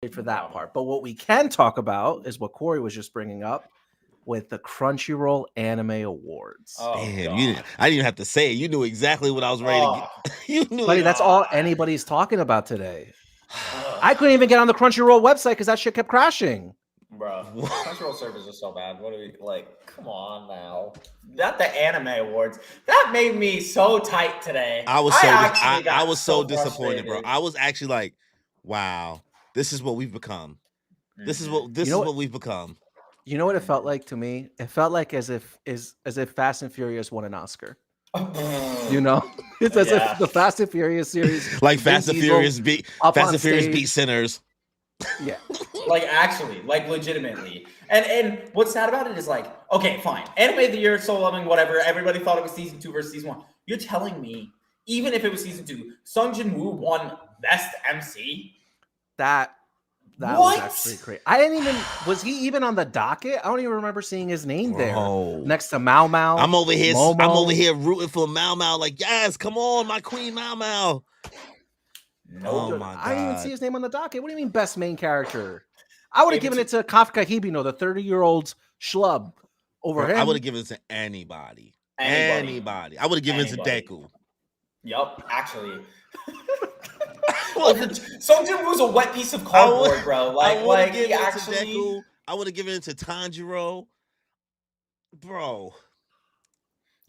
excited for that part. But what we can talk about is what Corey was just bringing up with the Crunchyroll Anime Awards. Damn, I didn't even have to say it. You knew exactly what I was ready to get. You knew, buddy. That's all anybody's talking about today. I couldn't even get on the Crunchyroll website because that shit kept crashing. Bro, Crunchyroll servers are so bad. What are we like? Come on now. Not the Anime Awards. That made me so tight today. I was so disappointed, bro. I was actually like, wow, this is what we've become. This is what we've become. You know what it felt like to me? It felt like as if Fast and Furious won an Oscar. You know, it's as if the Fast and Furious series, like Fast and Furious beat Sinners. Yeah, like actually, like legitimately. And what's sad about it is like, okay, fine, Anime of the Year, Solo Leveling, whatever. Everybody thought it was season 2 versus season 1. You're telling me, even if it was season 2, Sung Jin-woo won Best MC? That was actually crazy. I didn't even was he even on the docket? I don't even remember seeing his name there next to Mao Mao. I'm over here rooting for Mao Mao. Like, yes, come on, my queen Mao Mao. No, oh my God. I didn't even see his name on the docket. What do you mean best main character? I would have given it to Kafka Hibino, the 30-year-old schlub over him. I would have given it to anybody. I would have given it to Deku. Yup, actually. Sung Jin-woo's a wet piece of cardboard, bro. I would have given it to Tanjiro. Bro.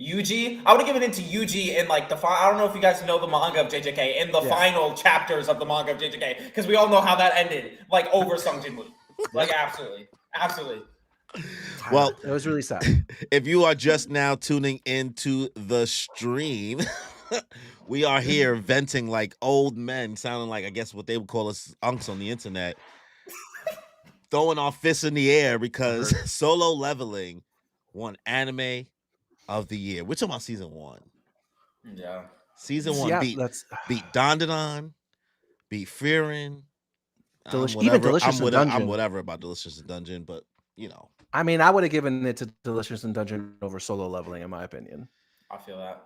Yuji, I would have given it to Yuji in like I don't know if you guys know the manga of JJK, in the final chapters of the manga of JJK, because we all know how that ended, like over Sung Jin-woo. Like absolutely. Well, it was really sad. If you are just now tuning into the stream, we are here venting like old men, sounding like, I guess, what they would call us unks on the internet, throwing our fists in the air because Solo Leveling won Anime of the Year. We're talking about season 1. Yeah. Season 1 beat Dandadan, beat Frieren. Even Delicious in Dungeon. I'm whatever about Delicious in Dungeon, but you know. I mean, I would have given it to Delicious in Dungeon over Solo Leveling, in my opinion. I feel that.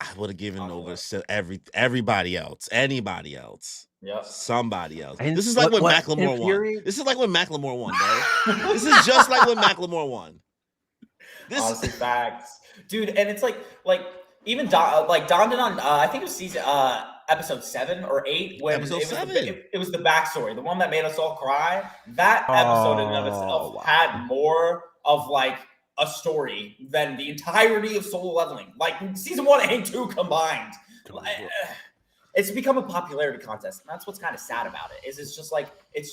I would have given over everybody else, anybody else. Yep. Somebody else. And this is like when Macklemore won. This is like when Macklemore won, bro. This is just like when Macklemore won. Honestly, facts. Dude, and it's like even Dandadan, I think it was season episode 7 or 8 when it was the backstory, the one that made us all cry. That episode in and of itself had more of like a story than the entirety of Solo Leveling. Like season 1 and 2 combined. It's become a popularity contest, and that's what's kind of sad about it. It's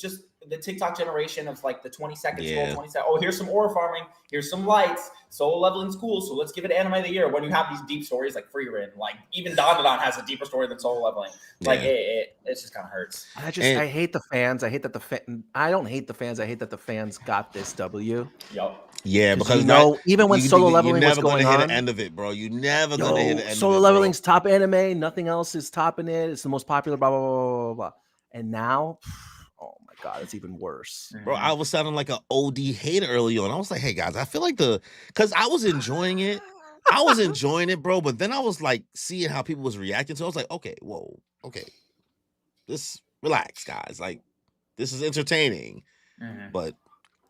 just the TikTok generation of like the 20 seconds, 20 seconds. Oh, here's some ore farming, here's some lights. Solo Leveling's cool, so let's give it Anime of the Year. When you have these deep stories like Frieren, like even Dandadan has a deeper story than Solo Leveling. Like it just kind of hurts. I hate the fans. I hate that I don't hate the fans. I hate that the fans got this W. Yup. Yeah, because even when Solo Leveling was going on, you're never gonna hit the end of it, bro. You never gonna hit the end of it. Solo Leveling's top anime. Nothing else is topping it. It's the most popular. Blah blah blah blah blah. And now, oh my God, it's even worse, bro. I was sounding like an OD hater early on. I was like, hey guys, I feel like because I was enjoying it. I was enjoying it, bro. But then I was like seeing how people was reacting. So I was like, okay, whoa, okay, relax, guys. Like, this is entertaining, but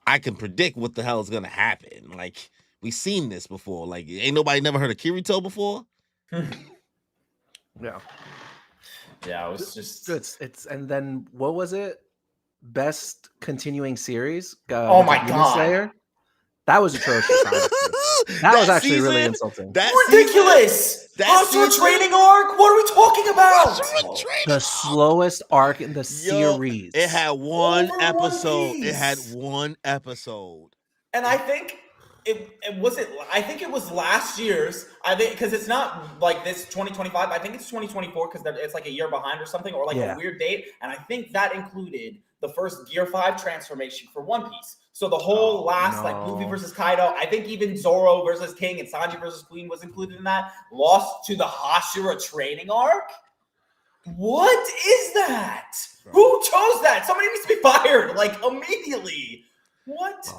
I can predict what the hell is gonna happen. Like, we've seen this before. Like, ain't nobody never heard of Kirito before. Yeah, it was just it's and then what was it? Best continuing series. Oh my God, Slayer. That was atrocious. That was actually really insulting. Ridiculous. Hostile training arc. What are we talking about? The slowest arc in the series. It had one episode. And I think I think it was last year's. I think because it's not like this 2025. I think it's 2024 because it's like a year behind or something, or like a weird date. And I think that included the first Gear 5 transformation for One Piece. So the whole like Luffy versus Kaido, I think even Zoro versus King and Sanji versus Queen was included in that. Lost to the Hashira training arc. What is that? Bro. Who chose that? Somebody needs to be fired like immediately. What?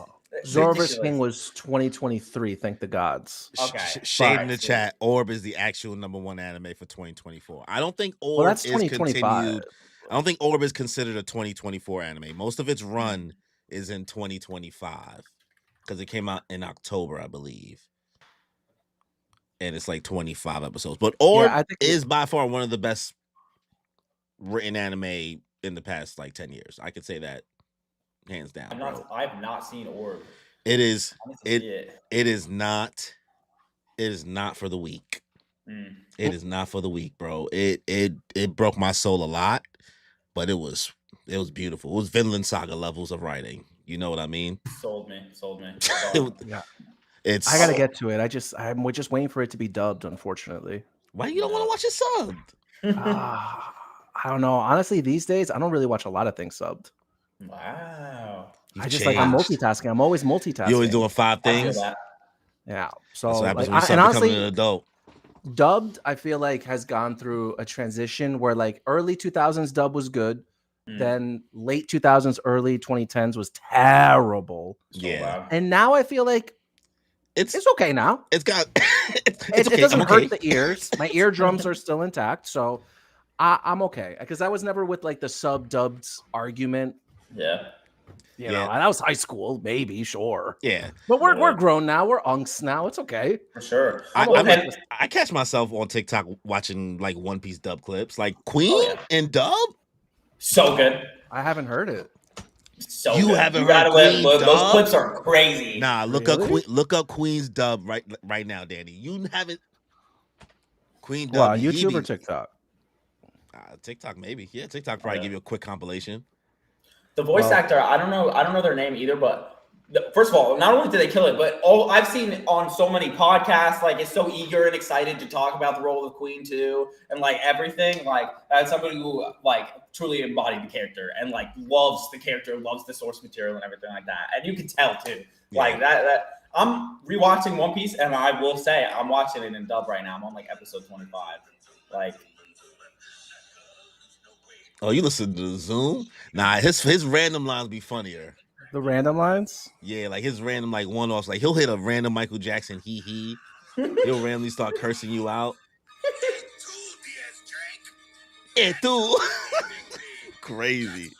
Zoro vs. King was 2023. Thank the gods. Okay. Shade in the chat. Orb is the actual #1 anime for 2024. I don't think Orb is continued. I don't think Orb is considered a 2024 anime. Most of its run is in 2025 because it came out in October, I believe. And it's like 25 episodes. But Orb is by far one of the best written anime in the past like 10 years. I could say that hands down. I've not seen Orb. It is not for the weak. It is not for the weak, bro. It broke my soul a lot, but it was beautiful. It was Vinland Saga levels of writing. You know what I mean? Sold me. Yeah. I gotta get to it. I'm just waiting for it to be dubbed, unfortunately. Why you don't want to watch it subbed? I don't know. Honestly, these days I don't really watch a lot of things subbed. Wow. I'm multitasking. I'm always multitasking. You're always doing 5 things. Yeah. So that's what happens when you start becoming an adult. Dubbed, I feel like, has gone through a transition where like early 2000s dub was good. Then late 2000s, early 2010s was terrible. Yeah. And now I feel like it's okay now. It okay. It doesn't hurt the ears. My eardrums are still intact. So I'm okay. Because I was never with like the sub-dubbed argument. Yeah. You know, and that was high school, maybe, sure. Yeah. But we're grown now. We're unks now. It's okay. For sure. I catch myself on TikTok watching like One Piece dub clips. Like Queen and dub? So good. I haven't heard it. So you good. haven't heard Queen dub? Those clips are crazy. Nah, look up Queen's dub right now, Danny. You haven't Queen dub. Wow, YouTube or TikTok? TikTok maybe. Yeah, TikTok probably give you a quick compilation. The voice actor, I don't know their name either, but first of all, not only did they kill it, but I've seen on so many podcasts, like it's so eager and excited to talk about the role of Queen too, and like everything. Like as somebody who like truly embodied the character and like loves the character, loves the source material and everything like that, and you can tell too. Yeah. Like that. I'm rewatching One Piece, and I will say I'm watching it in dub right now. I'm on like episode 25. Like. Oh, you listen to Zoom? Nah, his random lines be funnier. The random lines? Yeah, like his random like one-offs. Like he'll hit a random Michael Jackson he. He'll randomly start cursing you out. Tú. Crazy.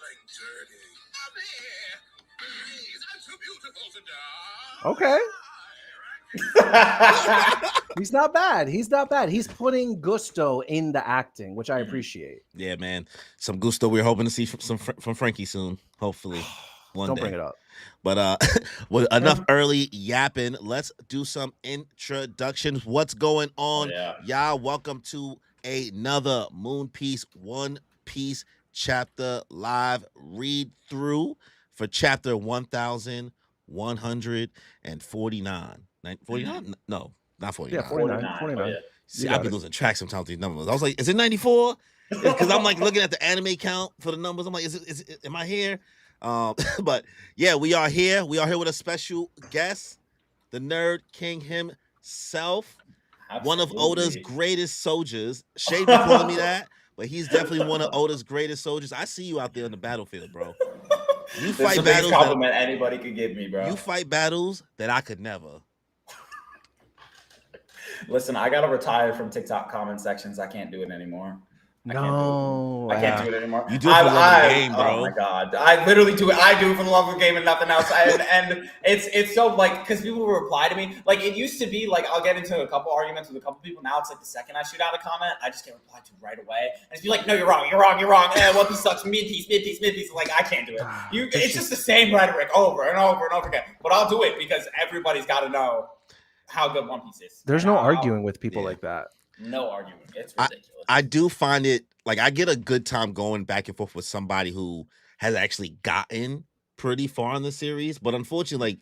Okay. He's not bad. He's putting gusto in the acting, which I appreciate. Yeah, man. Some gusto we're hoping to see from Frankie soon. Hopefully. Don't bring it up. But with enough early yapping, let's do some introductions. What's going on? Y'all, welcome to another One Piece chapter live read through for chapter 1149. 49? No, not 49. Yeah, 49. See, I be losing track sometimes of these numbers. I was like, is it 94? Because I'm like looking at the anime count for the numbers. I'm like, am I here? But yeah, we are here. We are here with a special guest, the Nerd King himself. Absolutely. One of Oda's greatest soldiers. Shade be calling me that, but he's definitely one of Oda's greatest soldiers. I see you out there on the battlefield, bro. You fight battles. Compliment anybody could give me, bro. You fight battles that I could never. Listen, I gotta retire from TikTok comment sections. I can't do it anymore. I can't do it anymore. You do it for the love of the game, bro. Oh my god, I literally do it. I do it for the love of the game and nothing else. And it's so like because people will reply to me. Like it used to be like I'll get into a couple arguments with a couple people. Now it's like the second I shoot out a comment, I just get replied to right away. And it's be like, no, you're wrong. One Piece sucks. Mid piece. Like I can't do it. It's just the same rhetoric over and over and over again. But I'll do it because everybody's got to know how good One Piece is. There's no arguing with people like that. No arguing. It's ridiculous. I do find it like I get a good time going back and forth with somebody who has actually gotten pretty far in the series, but unfortunately, like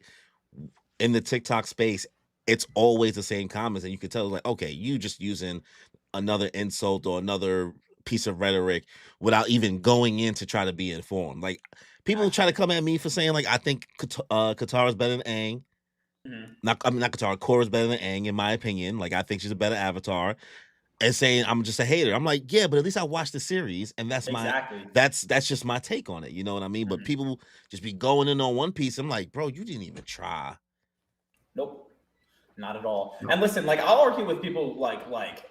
in the TikTok space, it's always the same comments, and you can tell like, okay, you just using another insult or another piece of rhetoric without even going in to try to be informed. Like people try to come at me for saying like I think Katara's better than Aang. Not Katara. Korra's better than Aang, in my opinion. Like, I think she's a better Avatar. And saying I'm just a hater. I'm like, yeah, but at least I watched the series, and that's that's just my take on it. You know what I mean? But people just be going in on One Piece. I'm like, bro, you didn't even try. Nope. Not at all. No. And listen, like I'll argue with people like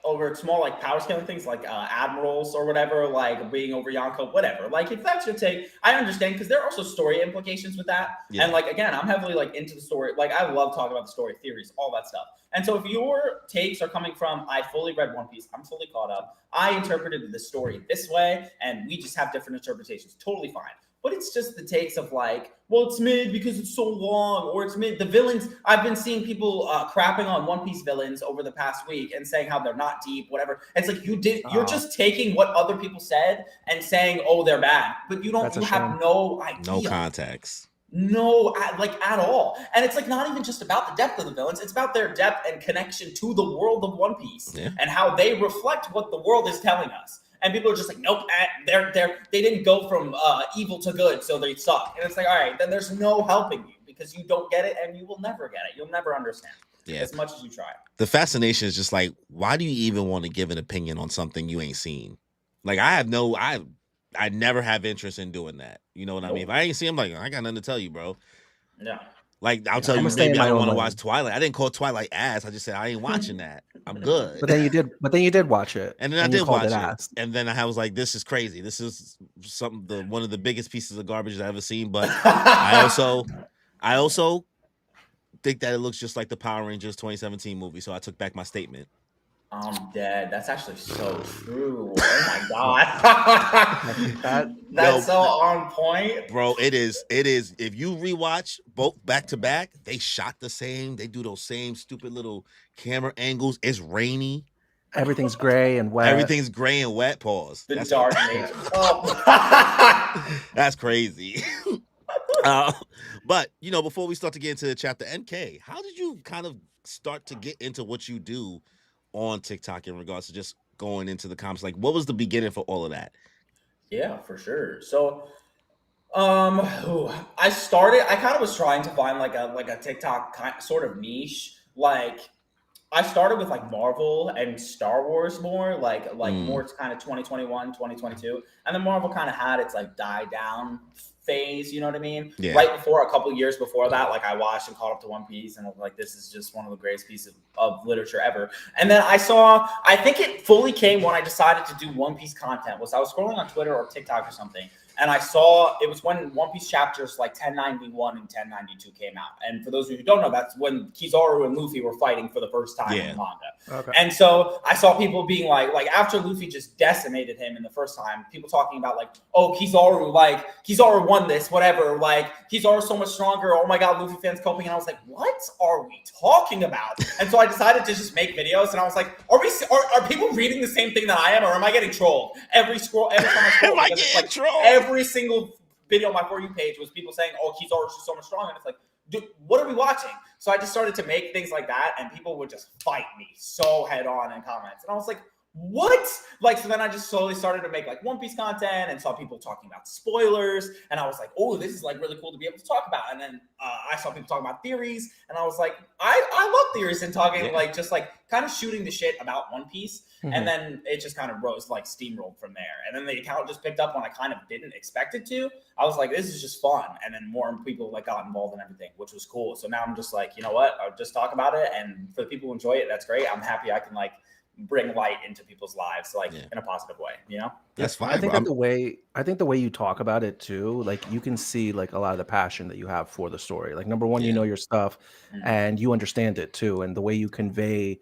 over small like power scaling things like admirals or whatever, like being over Yonko, whatever. Like if that's your take, I understand because there are also story implications with that. Yeah. And like again, I'm heavily like into the story. Like I love talking about the story theories, all that stuff. And so if your takes are coming from I fully read One Piece, I'm fully caught up, I interpreted the story this way, and we just have different interpretations, totally fine. But it's just the takes of like, well, it's mid because it's so long, or it's mid. The villains, I've been seeing people crapping on One Piece villains over the past week and saying how they're not deep, whatever. It's like you're just taking what other people said and saying, oh, they're bad, but you have no idea, no context. No, like at all. And it's like not even just about the depth of the villains. It's about their depth and connection to the world of One Piece and how they reflect what the world is telling us. And people are just like, nope, they didn't go from evil to good, so they suck. And it's like, all right, then there's no helping you because you don't get it and you will never get it. You'll never understand as much as you try. The fascination is just like, why do you even want to give an opinion on something you ain't seen? Like, I never have interest in doing that. You know what I mean? If I ain't seen them, like, I got nothing to tell you, bro. Yeah. Like, I'll tell you, maybe I don't want to watch Twilight. I didn't call Twilight ass. I just said I ain't watching that. I'm good. But then you did watch it. And then I did watch it. And then I was like, this is crazy. This is one of the biggest pieces of garbage I've ever seen. But I also think that it looks just like the Power Rangers 2017 movie. So I took back my statement. I'm dead. That's actually so true. Oh my god, that's so on point, bro. It is. If you rewatch both back to back, they shot the same. They do those same stupid little camera angles. It's rainy. Everything's gray and wet. Everything's gray and wet. Pause. The dark nature. That's crazy. But before we start to get into chapter NK, how did you kind of start to get into what you do on TikTok in regards to just going into the comments? Like, what was the beginning for all of that? Yeah, for sure. So I kind of was trying to find like a TikTok sort of niche. Like I started with like Marvel and Star Wars more more kind of 2021, 2022. And then Marvel kind of had its like die down phase, you know what I mean? Yeah. Right before, a couple years before that, like I watched and caught up to One Piece and I was like, this is just one of the greatest pieces of literature ever. And then I think it fully came when I decided to do One Piece content. I was scrolling on Twitter or TikTok or something, and I saw it was when One Piece chapters like 1091 and 1092 came out. And for those of you who don't know, that's when Kizaru and Luffy were fighting for the first time in the manga. Okay. And so I saw people being like after Luffy just decimated him in the first time, people talking about like, oh, Kizaru won this, whatever. Like Kizaru's so much stronger. Oh my God, Luffy fans coping. And I was like, what are we talking about? And so I decided to just make videos. And I was like, are people reading the same thing that I am, or am I getting trolled? Every time I scroll, am I getting trolled? Every single video on my For You page was people saying, oh, Kizaru's just so much stronger. And it's like, dude, what are we watching? So I just started to make things like that, and people would just fight me so head on in comments. And I was like, what? Like, so then I just slowly started to make like One Piece content and saw people talking about spoilers. And I was like, oh, this is like really cool to be able to talk about. And then I saw people talking about theories. And I was like, I love theories and talking like just like kind of shooting the shit about One Piece. Mm-hmm. And then it just kind of rose, like steamrolled from there. And then the account just picked up when I kind of didn't expect it to. I was like, this is just fun. And then more people like got involved in everything, which was cool. So now I'm just like, you know what? I'll just talk about it. And for the people who enjoy it, that's great. I'm happy I can like bring light into people's lives, like in a positive way, you know? That's fine. I think that the way you talk about it too, like you can see like a lot of the passion that you have for the story. Like number one, you know your stuff and you understand it too. And the way you convey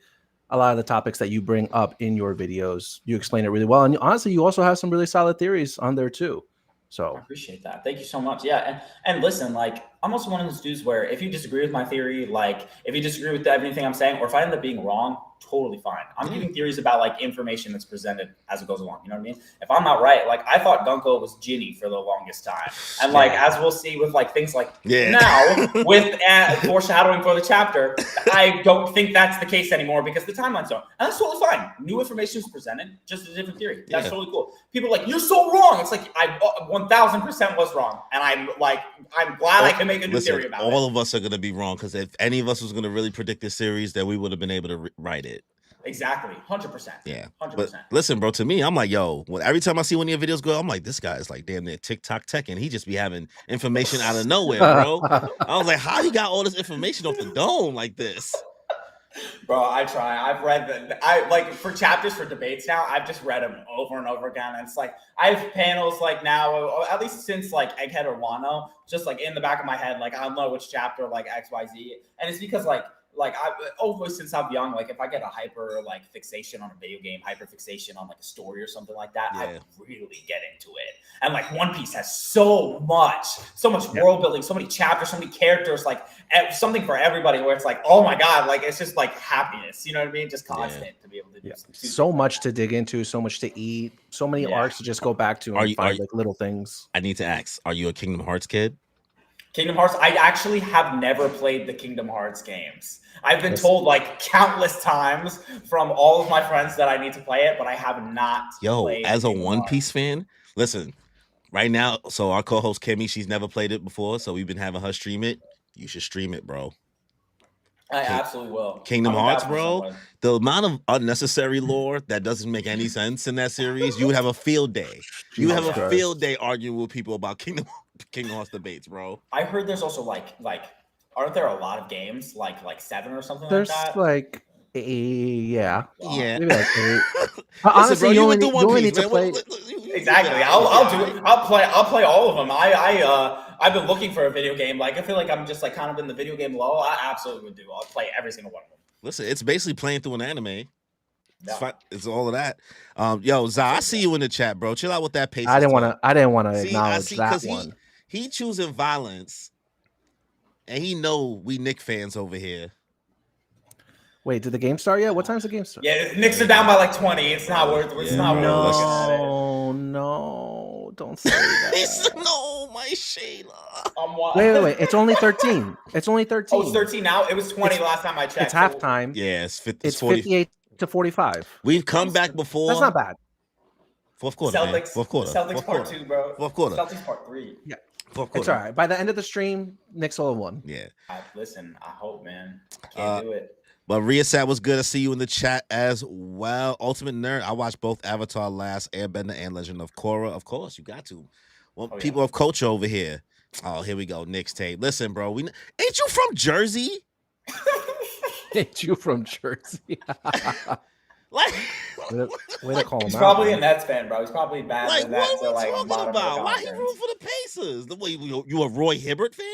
a lot of the topics that you bring up in your videos, you explain it really well. And honestly, you also have some really solid theories on there too. So I appreciate that. Thank you so much. Yeah. And listen, like I'm also one of those dudes where if you disagree with my theory, like if you disagree with everything I'm saying, or if I end up being wrong, totally fine. I'm giving theories about like information that's presented as it goes along. You know what I mean? If I'm not right, like I thought Gunko was Ginny for the longest time. And like, as we'll see with like things like now with foreshadowing for the chapter, I don't think that's the case anymore because the timeline's don't. And that's totally fine. New information is presented, just a different theory. That's totally cool. People are like, you're so wrong. It's like, I 1000% was wrong. And I'm glad I can make a new theory about it. All of us are going to be wrong because if any of us was going to really predict this series, then we would have been able to write it. Exactly. 100%. Yeah. 100%. But listen, bro, to me, I'm like, yo, every time I see one of your videos go, I'm like, this guy is like damn near TikTok tech, and he just be having information out of nowhere, bro. I was like, how you got all this information off the dome like this? Bro, I try. I've read I like for chapters for debates now. I've just read them over and over again. And it's like I have panels like now, at least since like Egghead or Wano, just like in the back of my head, like I'll know which chapter like XYZ. And it's because like I always since I'm young, like if I get a hyper like fixation on a video game, hyper fixation on like a story or something like that, I really get into it. And like One Piece has so much world building, so many chapters, so many characters, like something for everybody. Where it's like, oh my god, like it's just like happiness. You know what I mean? Just constant to be able to do so much to dig into, so much to eat, so many arcs to just go back to and find like little things. I need to ask: are you a Kingdom Hearts kid? Kingdom Hearts, I actually have never played the Kingdom Hearts games. I've been told like countless times from all of my friends that I need to play it, but I have not played as a One Piece fan, listen, right now, so our co-host Kimmy, she's never played it before, so we've been having her stream it. You should stream it, bro. I absolutely will. Kingdom Hearts, bro. The amount of unnecessary lore that doesn't make any sense in that series, you would have a field day. You would have a field day arguing with people about Kingdom Hearts debates, bro. I heard there's also like aren't there a lot of games like 7 or something like that? There's like yeah. Maybe like 8. Honestly, bro, you only need to play. Exactly. I'll do it. I'll play all of them. I've been looking for a video game. Like I feel like I'm just like kind of in the video game lull. I absolutely would do. I'll play every single one of them. Listen, it's basically playing through an anime. It's all of that. Yo, Za, I see you in the chat, bro. Chill out with that pace. I didn't want to acknowledge that one. He choosing violence, and he know we Nick fans over here. Wait, did the game start yet? What time's the game start? Yeah, Knicks are down by like 20. It's not worth. It's not worth looking at it. No, don't say that. No, my Shayla. Wait. It's only 13. It's only 13. Oh, it's 13 now. It was 20 last time I checked. It's halftime. Yeah, it's 58 to 45. We've come back before. That's not bad. Fourth quarter. Fourth quarter. Celtics part 2, bro. Fourth quarter. Celtics part 3. Yeah. Fourth quarter. It's all right. By the end of the stream, Knicks will have won. Yeah. Listen, I hope, man. I can't do it. But Riasat was good. I see you in the chat as well. Ultimate Nerd. I watched both Avatar Last Airbender and Legend of Korra. Of course, you got to. Well, people of culture over here. Oh, here we go. Nick's tape. Listen, bro. Ain't you from Jersey? Ain't you from Jersey? Like, way to call him He's out, probably man. a Nets fan, bro. He's probably bad. Like, at what that, are we talking about? Why he root for the Pacers? The way you a Roy Hibbert fan?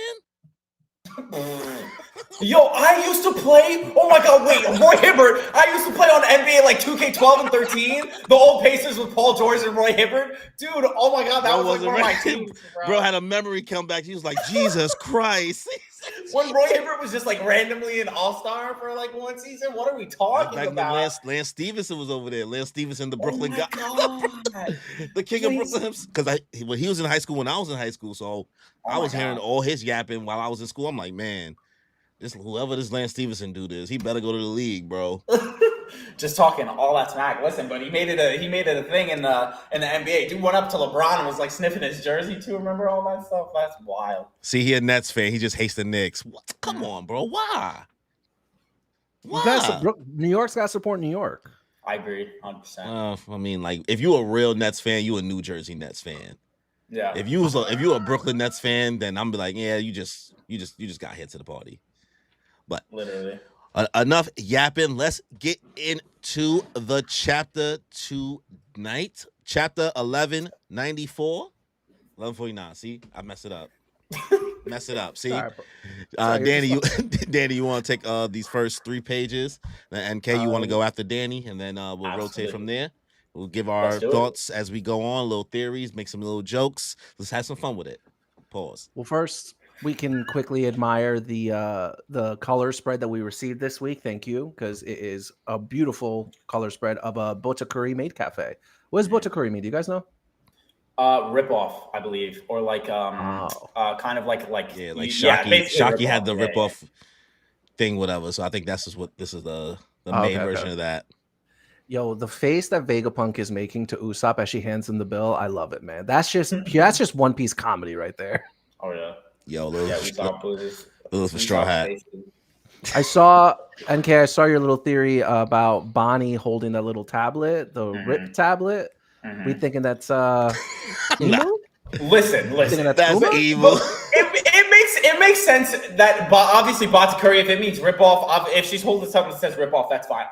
Yo, I used to play. Oh my god, wait, Roy Hibbert. I used to play on NBA like 2K12 and 13. The old Pacers with Paul George and Roy Hibbert. Dude, oh my god, that was like one of my teams. Bro had a memory come back. He was like, Jesus Christ. When Roy Hibbert was just like randomly an all-star for like one season. What are we talking about? Lance Stevenson was over there. Lance Stevenson, the Brooklyn guy. The king of Brooklyn. Because he was in high school when I was in high school. So I was hearing all his yapping while I was in school. I'm like, man, whoever this Lance Stevenson dude is, he better go to the league, bro. Just talking all that smack. Listen, but he made it a thing in the NBA. Dude went up to LeBron and was like sniffing his jersey too. Remember all that stuff? That's wild. See, he a Nets fan. He just hates the Knicks. Come on, bro. Why? New York's got to support New York. I agree, 100%. I mean, like, if you a real Nets fan, you a New Jersey Nets fan. Yeah. If you a Brooklyn Nets fan, then I'm be like, yeah, you just got here to the party. But literally. Enough yapping. Let's get into the chapter tonight. Chapter 1194. 1149. See, I messed it up. See, Sorry, Danny, you want to take these first 3 pages, and Kay, you want to go after Danny, and then we'll rotate from there. We'll give our thoughts as we go on, little theories, make some little jokes. Let's have some fun with it. Pause. Well, first, we can quickly admire the color spread that we received this week. Thank you, because it is a beautiful color spread of a Botakuri Maid Cafe. What does Botakuri mean? Do you guys know? Ripoff, I believe, or like kind of like Shocky had the ripoff thing, whatever. So I think this is the main version of that. Yo, the face that Vegapunk is making to Usopp as she hands him the bill, I love it, man. That's just One Piece comedy right there. Oh yeah. Yo, Usopp for Straw Hat. I saw your little theory about Bonnie holding that little tablet, the RIP tablet. We thinking that's Listen. That's evil. It makes sense that obviously Batakuri, if it means rip off, if she's holding something that says rip off, that's fine.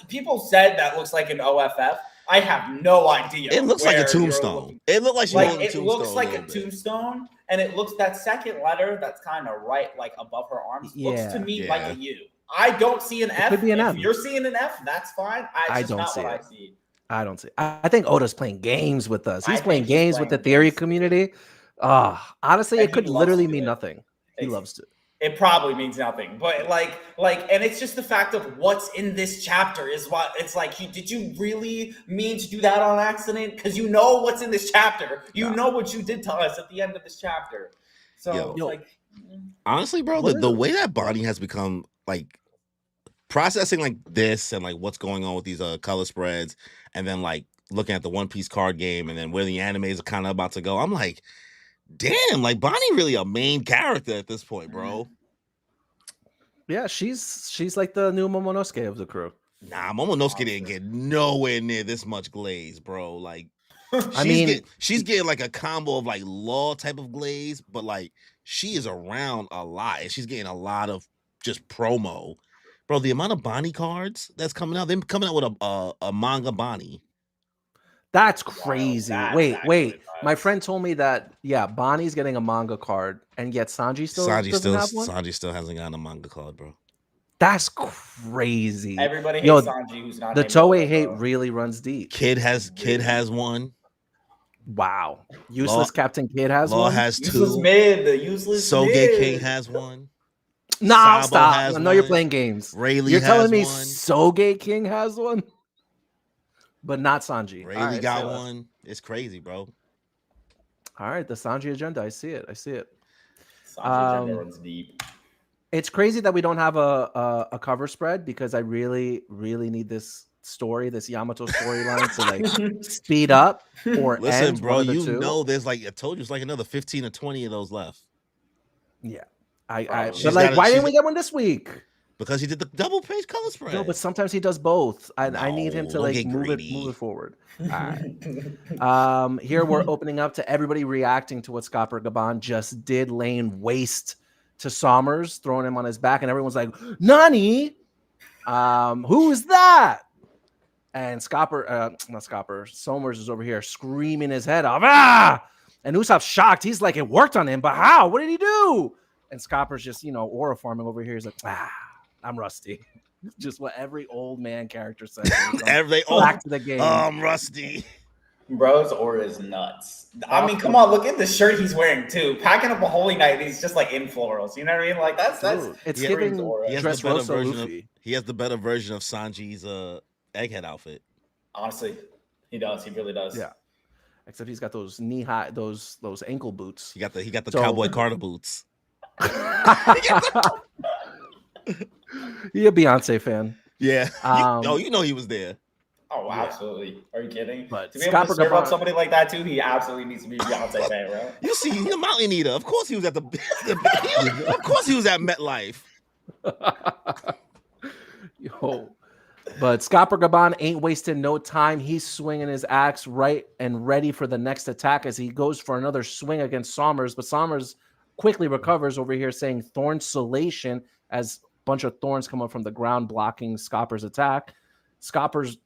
People said that looks like an OFF. I have no idea. It looks like a tombstone. It looked like it looks like a tombstone, and it looks that second letter that's kind of right, like above her arms, looks to me like a U. I don't see an F. Could be an F. If you're seeing an F, that's fine. I don't see it. I don't see. I think Oda's playing games with us. He's playing games with the theory community. Honestly, it could literally mean nothing. He loves to. It probably means nothing, but and it's just the fact of what's in this chapter is what it's like. Did you really mean to do that on accident? Because you know what's in this chapter. You know what you did to us at the end of this chapter. So, honestly, bro, the way that Bonnie has become like processing like this and like what's going on with these color spreads, and then like looking at the One Piece card game, and then where the animes are kind of about to go, I'm like, damn, like Bonnie really a main character at this point, bro. Yeah, she's like the new Momonosuke of the crew. Nah, Momonosuke didn't get nowhere near this much glaze, bro. Like, she's getting like a combo of like law type of glaze, but like she is around a lot, and she's getting a lot of just promo, bro. The amount of Bonnie cards that's coming out, they're coming out with a manga Bonnie. That's crazy. Wait. My friend told me that Bonnie's getting a manga card, and yet Sanji still have one? Sanji still hasn't gotten a manga card, bro. That's crazy. Everybody hates Sanji, who's not. The Toei hate really runs deep. Kid has one. Wow. Useless Captain Kid has Law one. Has useless two. The useless Soge King has one. Nah, stop. I know you're playing games. Rayleigh you're telling me one. Soge King has one? But not Sanji. Rayleigh got one. It's crazy, bro. All right, the Sanji agenda. I see it. Sanji agenda runs deep. It's crazy that we don't have a cover spread, because I really, really need this story, this Yamato storyline to like speed up or listen, end. Bro, you know there's like, I told you, it's like another 15 or 20 of those left. Yeah. But like, why didn't we get one this week? Because he did the double page color spread. No, but sometimes he does both. I need him to like move it forward. All right. Here we're opening up to everybody reacting to what Scopper Gaban just did, laying waste to Sommers, throwing him on his back, and everyone's like, Nani? Who is that? And Sommers is over here screaming his head off. Ah! And Usopp's shocked. He's like, it worked on him, but how? What did he do? And Scopper's just, aura farming over here. He's like, I'm rusty. Just what every old man character says. Back to the game. I'm rusty. Bro's aura is nuts. I mean, come on, look at the shirt he's wearing too. Packing up a holy night, he's just like in florals. You know what I mean? Like that's it's giving aura. He has the better version of Sanji's egghead outfit. Honestly, he does. He really does. Yeah. Except he's got those knee high, those ankle boots. He got the Cowboy Carter boots. He a Beyonce fan. Yeah. You know he was there. Oh, absolutely. Are you kidding? But to be able to serve up somebody like that too, he absolutely needs to be a Beyonce fan, bro. You see, he's a mountain eater. Of course he was at of course he was at MetLife. Yo. But Scopper Gaban ain't wasting no time. He's swinging his axe right and ready for the next attack as he goes for another swing against Sommers. But Sommers quickly recovers over here, saying thorn salation as a bunch of thorns come up from the ground, blocking Scopper's attack. Sommers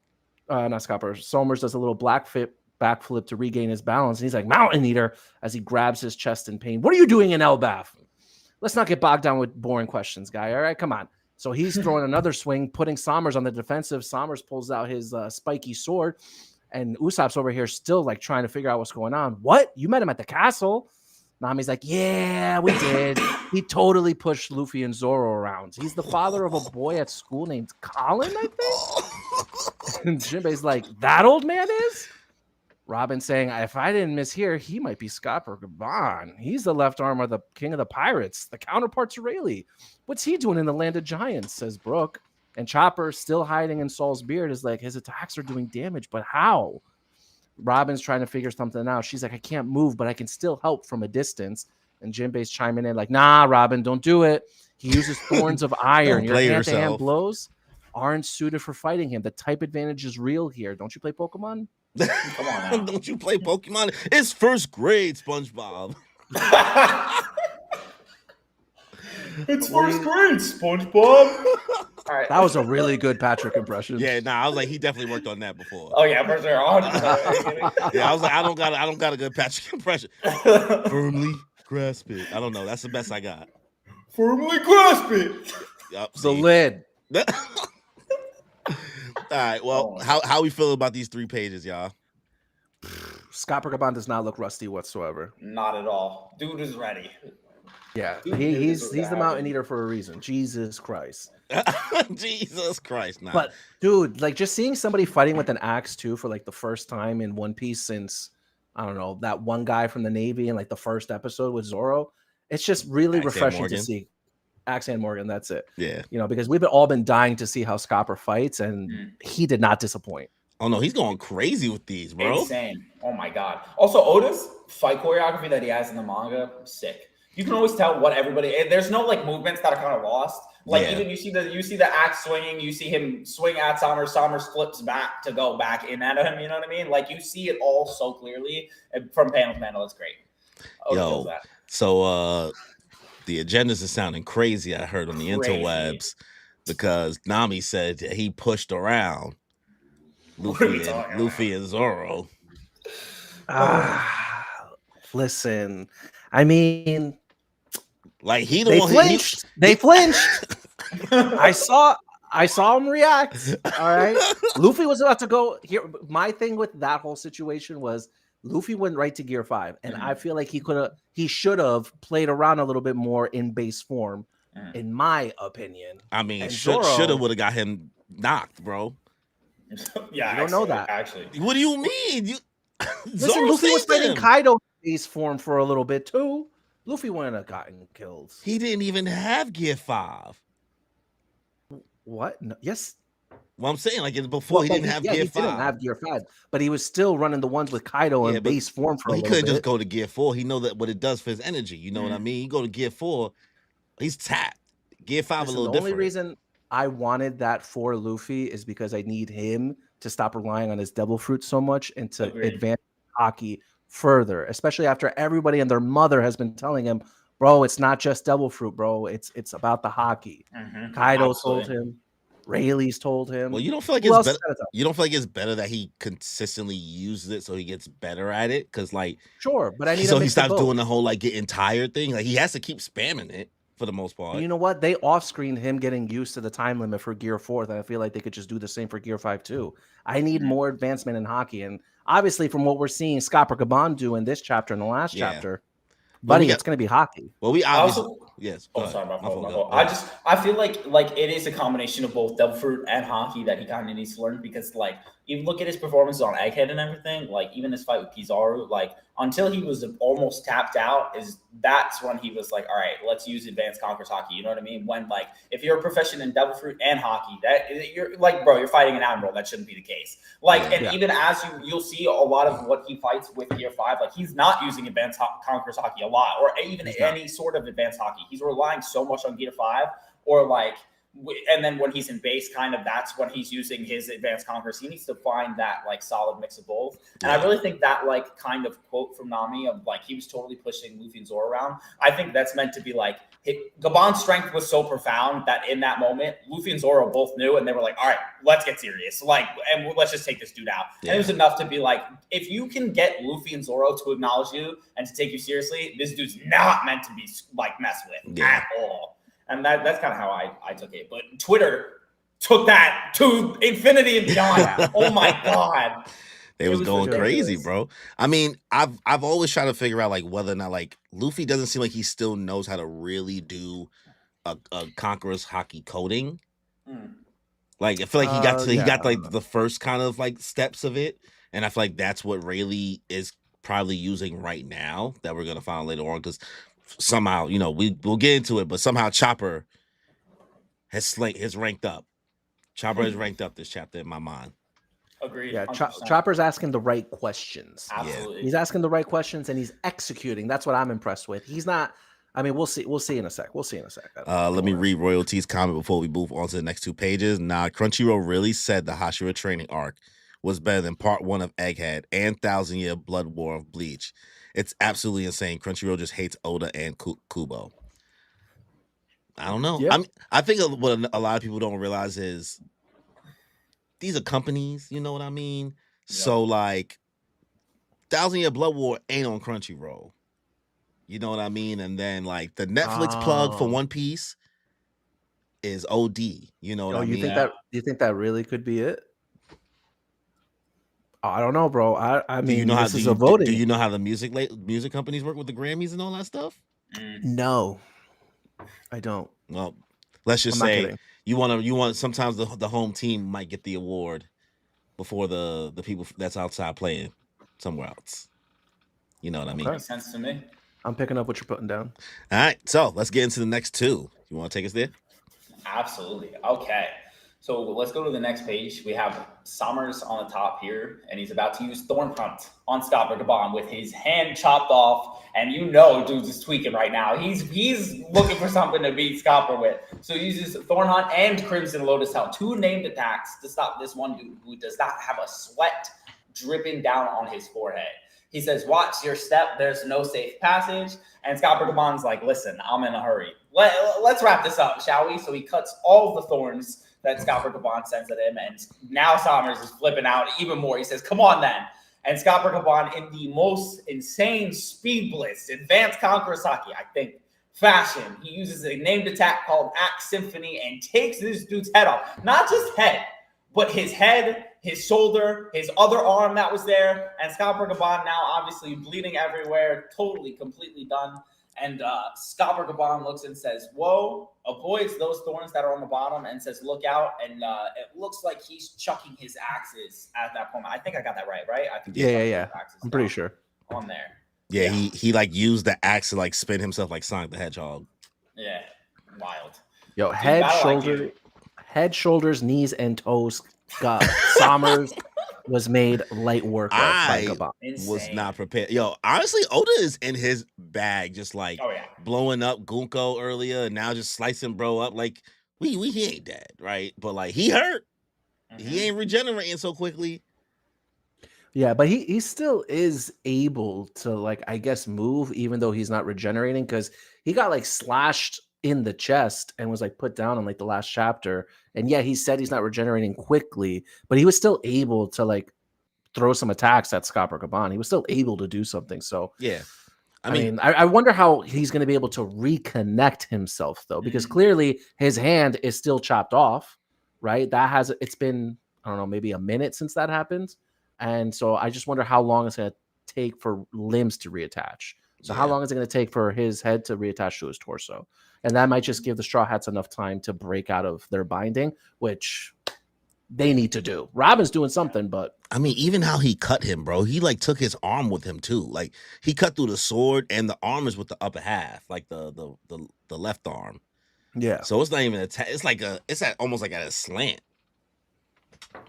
does a little backflip to regain his balance. And he's like, Mountain Eater, as he grabs his chest in pain. What are you doing in Elbaf? Let's not get bogged down with boring questions, guy. All right, come on. So he's throwing another swing, putting Sommers on the defensive. Sommers pulls out his spiky sword, and Usopp's over here still like trying to figure out what's going on. What? You met him at the castle? Nami's like, yeah, we did. He totally pushed Luffy and Zoro around. He's the father of a boy at school named Colin, I think. And Jinbei's like, that old man is? Robin saying, if I didn't mishear, he might be Scopper Gaban. He's the left arm of the king of the pirates, the counterpart to Rayleigh. What's he doing in the land of giants, says Brooke. And Chopper, still hiding in Saul's beard, is like, his attacks are doing damage, but how? Robin's trying to figure something out. She's like, I can't move, but I can still help from a distance. And Jinbei's chiming in like, nah, Robin, don't do it. He uses thorns of iron. Your hand-to-hand blows aren't suited for fighting him. The type advantage is real here. Don't you play Pokemon? Come on now. Don't you play Pokemon? It's first grade, SpongeBob. It's first grade, SpongeBob. All right. That was a really good Patrick impression. Yeah, I was like, he definitely worked on that before. Oh yeah, for sure, 100%. Yeah, I was like, I don't got a good Patrick impression. Firmly grasp it. I don't know. That's the best I got. Firmly grasp it. Yep, The lid. All right. Well, how we feel about these 3 pages, y'all? Scott Pergaban does not look rusty whatsoever. Not at all. Dude is ready. Yeah, he's the Mountain Eater for a reason. Jesus Christ. Jesus Christ. Nah. But dude, like just seeing somebody fighting with an axe too for like the first time in One Piece since I don't know, that one guy from the Navy in like the first episode with Zoro. It's just really refreshing to see. Axe and Morgan, that's it. Yeah. You know, because we've all been dying to see how Scopper fights, and he did not disappoint. Oh no, he's going crazy with these, bro. Insane. Oh my god. Also, Oda's fight choreography that he has in the manga, sick. You can always tell what everybody. There's no like movements that are kind of lost. Like even you see the axe swinging, you see him swing at Summers flips back to go back in at him. You know what I mean? Like you see it all so clearly from panel to panel. It's great. Yo, so the agendas are sounding crazy. I heard on the interwebs because Nami said that he pushed around Luffy and Zoro. Listen, I mean, like they flinched. They flinched. I saw him react. All right, Luffy was about to go here. My thing with that whole situation was Luffy went right to Gear 5, and I feel like he should have played around a little bit more in base form, in my opinion. I mean, should have would have got him knocked, bro. Yeah, you don't know that. Actually, what do you mean? Listen, Luffy was fighting Kaido in base form for a little bit too. Luffy wouldn't have gotten killed. He didn't even have Gear 5. What? No, yes. Well, I'm saying like before he didn't have Gear 5. He didn't have Gear 5, but he was still running the ones with Kaido in base form for a little bit. He couldn't just go to Gear 4. He know that what it does for his energy. You know what I mean? You go to Gear 4, he's tapped. Gear 5 a little different. The only reason I wanted that for Luffy is because I need him to stop relying on his devil fruit so much and to advance hockey further, especially after everybody and their mother has been telling him, bro, it's not just devil fruit, bro. It's about the hockey. Kaido told him. Rayleigh's told him. Well, you don't feel like it's better. You don't feel like it's better that he consistently uses it so he gets better at it? Because like, sure, but I need so he stops doing the whole like getting tired thing. Like he has to keep spamming it for the most part. You know what? They off-screened him getting used to the time limit for Gear 4, and I feel like they could just do the same for Gear 5 too. I need more advancement in hockey, and obviously from what we're seeing Scott Pergaban do in this chapter and the last chapter, buddy, it's going to be hockey. Well, we obviously yes. Sorry, my fault. I feel like it is a combination of both devil fruit and hockey that he kind of needs to learn, because like you look at his performances on Egghead and everything, like even his fight with Kizaru, like until he was almost tapped out, that's when he was like, all right, let's use advanced conquers hockey. You know what I mean? When like if you're a proficient in devil fruit and hockey, that you're like, bro, you're fighting an admiral. That shouldn't be the case. Like, even as you'll see a lot of what he fights with Gear 5, like he's not using advanced conquers hockey a lot, or even any sort of advanced hockey. He's relying so much on Gear 5, or like, and then when he's in base, kind of that's when he's using his advanced conquers. He needs to find that like solid mix of both. And I really think that like kind of quote from Nami of like he was totally pushing Luffy and Zoro around, I think that's meant to be like Gaban's strength was so profound that in that moment Luffy and Zoro both knew, and they were like, all right, let's get serious, like, and let's just take this dude out. And it was enough to be like, if you can get Luffy and Zoro to acknowledge you and to take you seriously, this dude's not meant to be like messed with at all. And that's kind of how I took it. But Twitter took that to infinity and beyond. Oh my God. They was going crazy, bro. I mean, I've always tried to figure out like whether or not like Luffy doesn't seem like he still knows how to really do a Conqueror's hockey coding. Like I feel like he got like the first kind of like steps of it. And I feel like that's what Rayleigh is probably using right now that we're gonna find later on, because somehow, you know, we'll get into it, but somehow Chopper has ranked up. Chopper has ranked up this chapter in my mind. Agreed. Yeah, Chopper's asking the right questions. Absolutely. He's asking the right questions and he's executing. That's what I'm impressed with. He's not. I mean, we'll see. We'll see in a sec. Let me read Royalty's comment before we move on to the next 2 pages. Nah, Crunchyroll really said the Hashira training arc was better than part 1 of Egghead and 1,000-Year Blood War of Bleach. It's absolutely insane. Crunchyroll just hates Oda and Kubo. I don't know. Yeah. I think what a lot of people don't realize is these are companies. You know what I mean? Yep. So like, 1,000 Year Blood War ain't on Crunchyroll. You know what I mean? And then like the Netflix plug for One Piece is OD. You know what I you mean? think you think that really could be it? I don't know, bro. I mean, this is a voting. Do you know how the music companies work with the Grammys and all that stuff? No, I don't. Well, let's just I'm not say kidding. you want sometimes the home team might get the award before the people that's outside playing somewhere else. You know what I mean? Makes sense to me. I'm picking up what you're putting down. All right, so let's get into the next two. You want to take us there? Absolutely. Okay. So let's go to the next page. We have Summers on the top here, and he's about to use Thorn Hunt on Scott Gabon with his hand chopped off. And you know, dude's is tweaking right now. He's looking for something to beat Scopper with. So he uses Thorn Hunt and Crimson Lotus Hell, 2 named attacks to stop this one dude who does not have a sweat dripping down on his forehead. He says, watch your step. There's no safe passage. And Scott Gabon's like, listen, I'm in a hurry. Let's wrap this up, shall we? So he cuts all the thorns that Scott Gabon sends at him. And now Summers is flipping out even more. He says, come on then. And Scott Gabon, in the most insane speed blitz, advanced Kankurosaki, I think, fashion, he uses a named attack called Axe Symphony and takes this dude's head off. Not just head, but his head, his shoulder, his other arm that was there. And Scott Gabon now obviously bleeding everywhere, totally, completely done. And Scott Gabon looks and says, whoa, avoids those thorns that are on the bottom and says, look out. And it looks like he's chucking his axes at that point. I think I got that right? I think yeah. I'm pretty sure. On there. Yeah, he like used the axe to like spin himself like Sonic the Hedgehog. Yeah, wild. Yo, head, shoulders, knees, and toes. God, Summers was made light work of by Gabon. Was not prepared. Yo, honestly, Oda is in his bag, just like blowing up Gunko earlier, and now just slicing bro up. Like he ain't dead, right? But like he hurt. Mm-hmm. He ain't regenerating so quickly. Yeah, but he still is able to, like, I guess, move even though he's not regenerating, because he got like slashed in the chest and was like put down in like the last chapter. And yeah, he said he's not regenerating quickly, but he was still able to like throw some attacks at Scott Gabon. He was still able to do something. So yeah, I mean, I wonder how he's going to be able to reconnect himself though, because clearly his hand is still chopped off, right? It's been, I don't know, maybe a minute since that happened. And so I just wonder how long it's going to take for limbs to reattach. So how long is it going to take for his head to reattach to his torso? And that might just give the Straw Hats enough time to break out of their binding, which they need to do. Robin's doing something, but I mean, even how he cut him, bro. He like took his arm with him too. Like he cut through the sword, and the arm is with the upper half, like the left arm. Yeah. So it's not even it's like almost like at a slant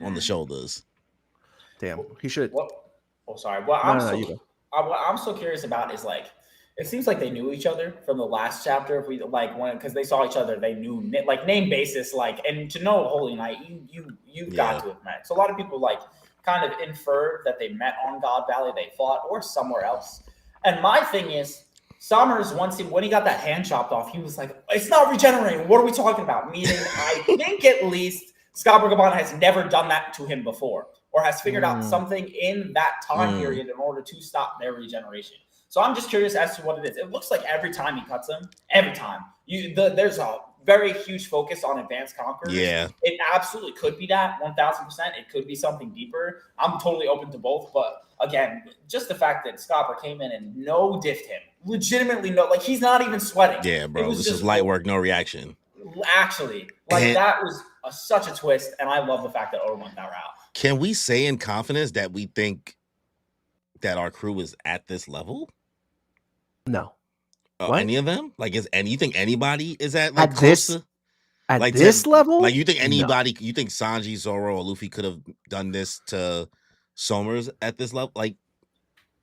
on the shoulders. Damn, he should. Sorry. What I'm so curious about is like, it seems like they knew each other from the last chapter. If we like because they saw each other, they knew like name basis, like, and to know Holy Knight, you've got to have met. So a lot of people like kind of inferred that they met on God Valley, they fought, or somewhere else. And my thing is, Summers, when he got that hand chopped off, he was like, it's not regenerating. What are we talking about? Meaning, I think at least Scott Gabon has never done that to him before, or has figured out something in that time period in order to stop their regeneration. So I'm just curious as to what it is. It looks like every time he cuts him, there's a very huge focus on advanced conquerors. Yeah. It absolutely could be that, 1,000%. It could be something deeper. I'm totally open to both. But again, just the fact that Scopper came in and no diffed him. Legitimately no. Like, he's not even sweating. Yeah, bro. This is light work, no reaction. Actually. That was such a twist, and I love the fact that Oda went that route. Can we say in confidence that we think that our crew is at this level? No. Any of them? Like, you think anybody is at like this level? Like, you think anybody? No. You think Sanji, Zoro, or Luffy could have done this to Somers at this level? Like,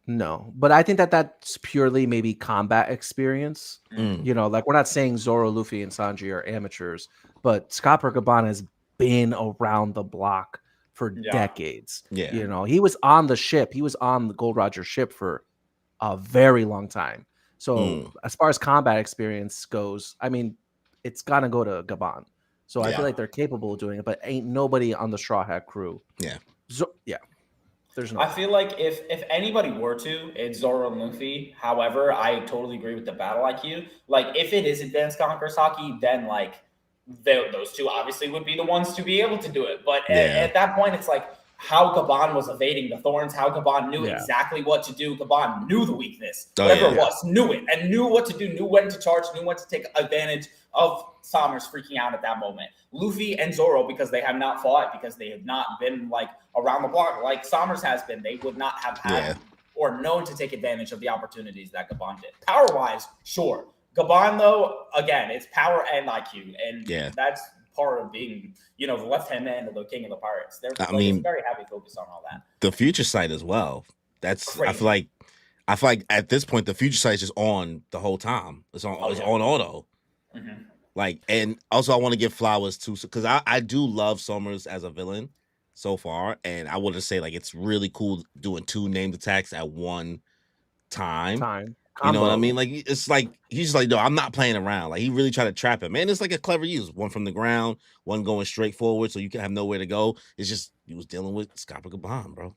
no. But I think that's purely maybe combat experience. You know, like, we're not saying Zoro, Luffy, and Sanji are amateurs, but Scott Gabon has been around the block for decades. Yeah. You know, he was on the ship. He was on the Gold Roger ship for a very long time. So as far as combat experience goes, I mean, it's got to go to Gabon. So I Yeah. feel like they're capable of doing it, but ain't nobody on the Straw Hat crew. Yeah. Yeah. There's no. I feel like if anybody were to, it's Zoro and Luffy. However, I totally agree with the battle IQ. Like, if it is Advanced Conquerors Hockey, then like those two obviously would be the ones to be able to do it. But at that point, it's like how Gabon was evading the thorns, how Gabon knew exactly what to do. Gabon knew the weakness, whatever it was, knew it, and knew what to do, knew when to charge, knew when to take advantage of Somers freaking out at that moment. Luffy and Zoro, because they have not fought, because they have not been like around the block like Somers has been, they would not have had or known to take advantage of the opportunities that Gabon did. Power-wise, sure. Gabon, though, again, it's power and IQ, and that's part of being, the left-hand man of the king of the pirates. It's very heavy focus on all that. The future sight as well. That's crazy. I feel like at this point the future sight is just on the whole time. It's on on auto. Mm-hmm. Like, and also I want to give flowers to, because I do love Somers as a villain so far, and I want to say like it's really cool doing 2 named attacks at one time. You know what I mean? Like, it's like he's just like, no, I'm not playing around. Like, he really tried to trap him. Man, it's like a clever use. One from the ground, one going straight forward, so you can have nowhere to go. It's just he was dealing with Scopper Gabon, bro.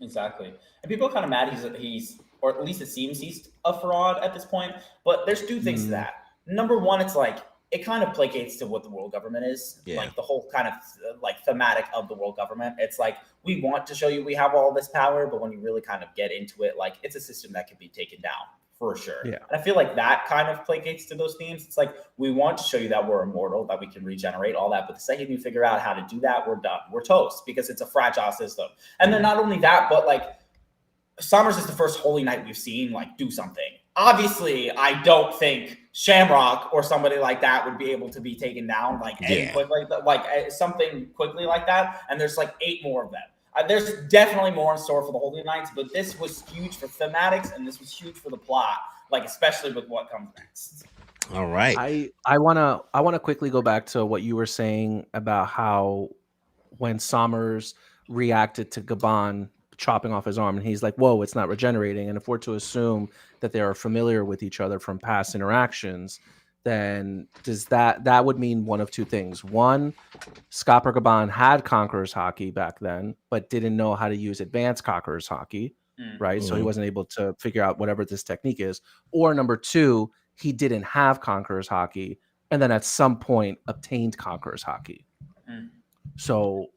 Exactly. And people are kind of mad he's or at least it seems he's a fraud at this point. But there's 2 things to that. Number one, it's like it kind of placates to what the world government is. Like the whole kind of like thematic of the world government. It's like, we want to show you we have all this power, but when you really kind of get into it, like it's a system that can be taken down for sure. Yeah. And I feel like that kind of placates to those themes. It's like, we want to show you that we're immortal, that we can regenerate, all that. But the second you figure out how to do that, we're done. We're toast, because it's a fragile system. And then not only that, but like Somers is the first Holy Knight we've seen like do something. Obviously, I don't think Shamrock or somebody like that would be able to be taken down like something quickly like that. And there's like 8 more of them. There's definitely more in store for the Holy Knights, but this was huge for thematics, and this was huge for the plot, like especially with what comes next. All right. I wanna quickly go back to what you were saying about how when Somers reacted to Gabon chopping off his arm, and he's like, whoa, it's not regenerating. And if we're to assume that they are familiar with each other from past interactions, then does that would mean one of 2 things. One, Scopper Gabon had Conqueror's Hockey back then, but didn't know how to use Advanced Conqueror's Hockey, right? So he wasn't able to figure out whatever this technique is. Or number 2, he didn't have Conqueror's Hockey, and then at some point obtained Conqueror's Hockey. So,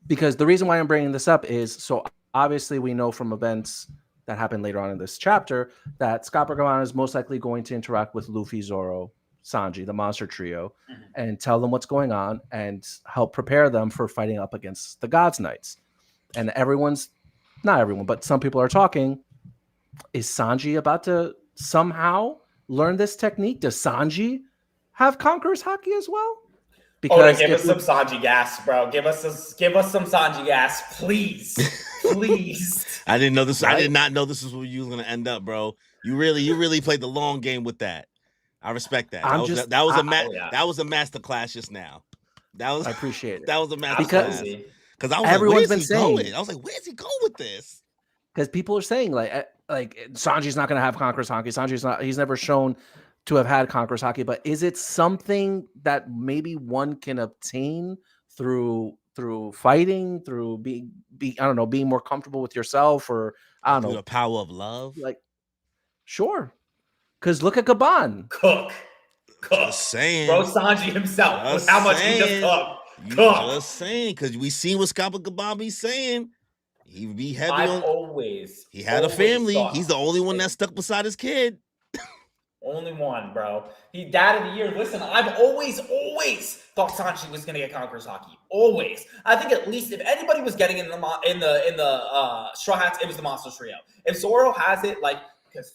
because the reason why I'm bringing this up is, so obviously we know from events that happen later on in this chapter that Scopper Gabon is most likely going to interact with Luffy, Zoro, Sanji, the monster trio, and tell them what's going on and help prepare them for fighting up against the Gods Knights. And not everyone, but some people are talking, is Sanji about to somehow learn this technique? Does Sanji have Conqueror's Hockey as well? Because give us some Sanji gas, bro. Give us some Sanji gas, please. Please. I didn't know this. Right? I did not know this is where you were gonna end up, bro. You really played the long game with that. I respect that. That was a master class just now. I appreciate it. That was a master class. Because I was everyone's like, where's he going? I was like, where's he going with this? Because people are saying like Sanji's not going to have Conqueror's Hockey. He's never shown to have had Conqueror's Hockey. But is it something that maybe one can obtain through fighting, through being more comfortable with yourself, or I don't know, the power of love? Like, sure. Because look at Gabon. Cook. Just saying. Bro, Sanji himself. With how much he just cooked. Just saying. Because we seen what Scopper Gabon be saying. He would be heavy He had a family. He's the only one that stuck beside his kid. Only one, bro. He Dad of the Year. Listen, I've always thought Sanji was gonna get Conqueror's Hockey. Always. I think at least if anybody was getting in the Straw Hats, it was the Monster Trio. If Zoro has it, like, because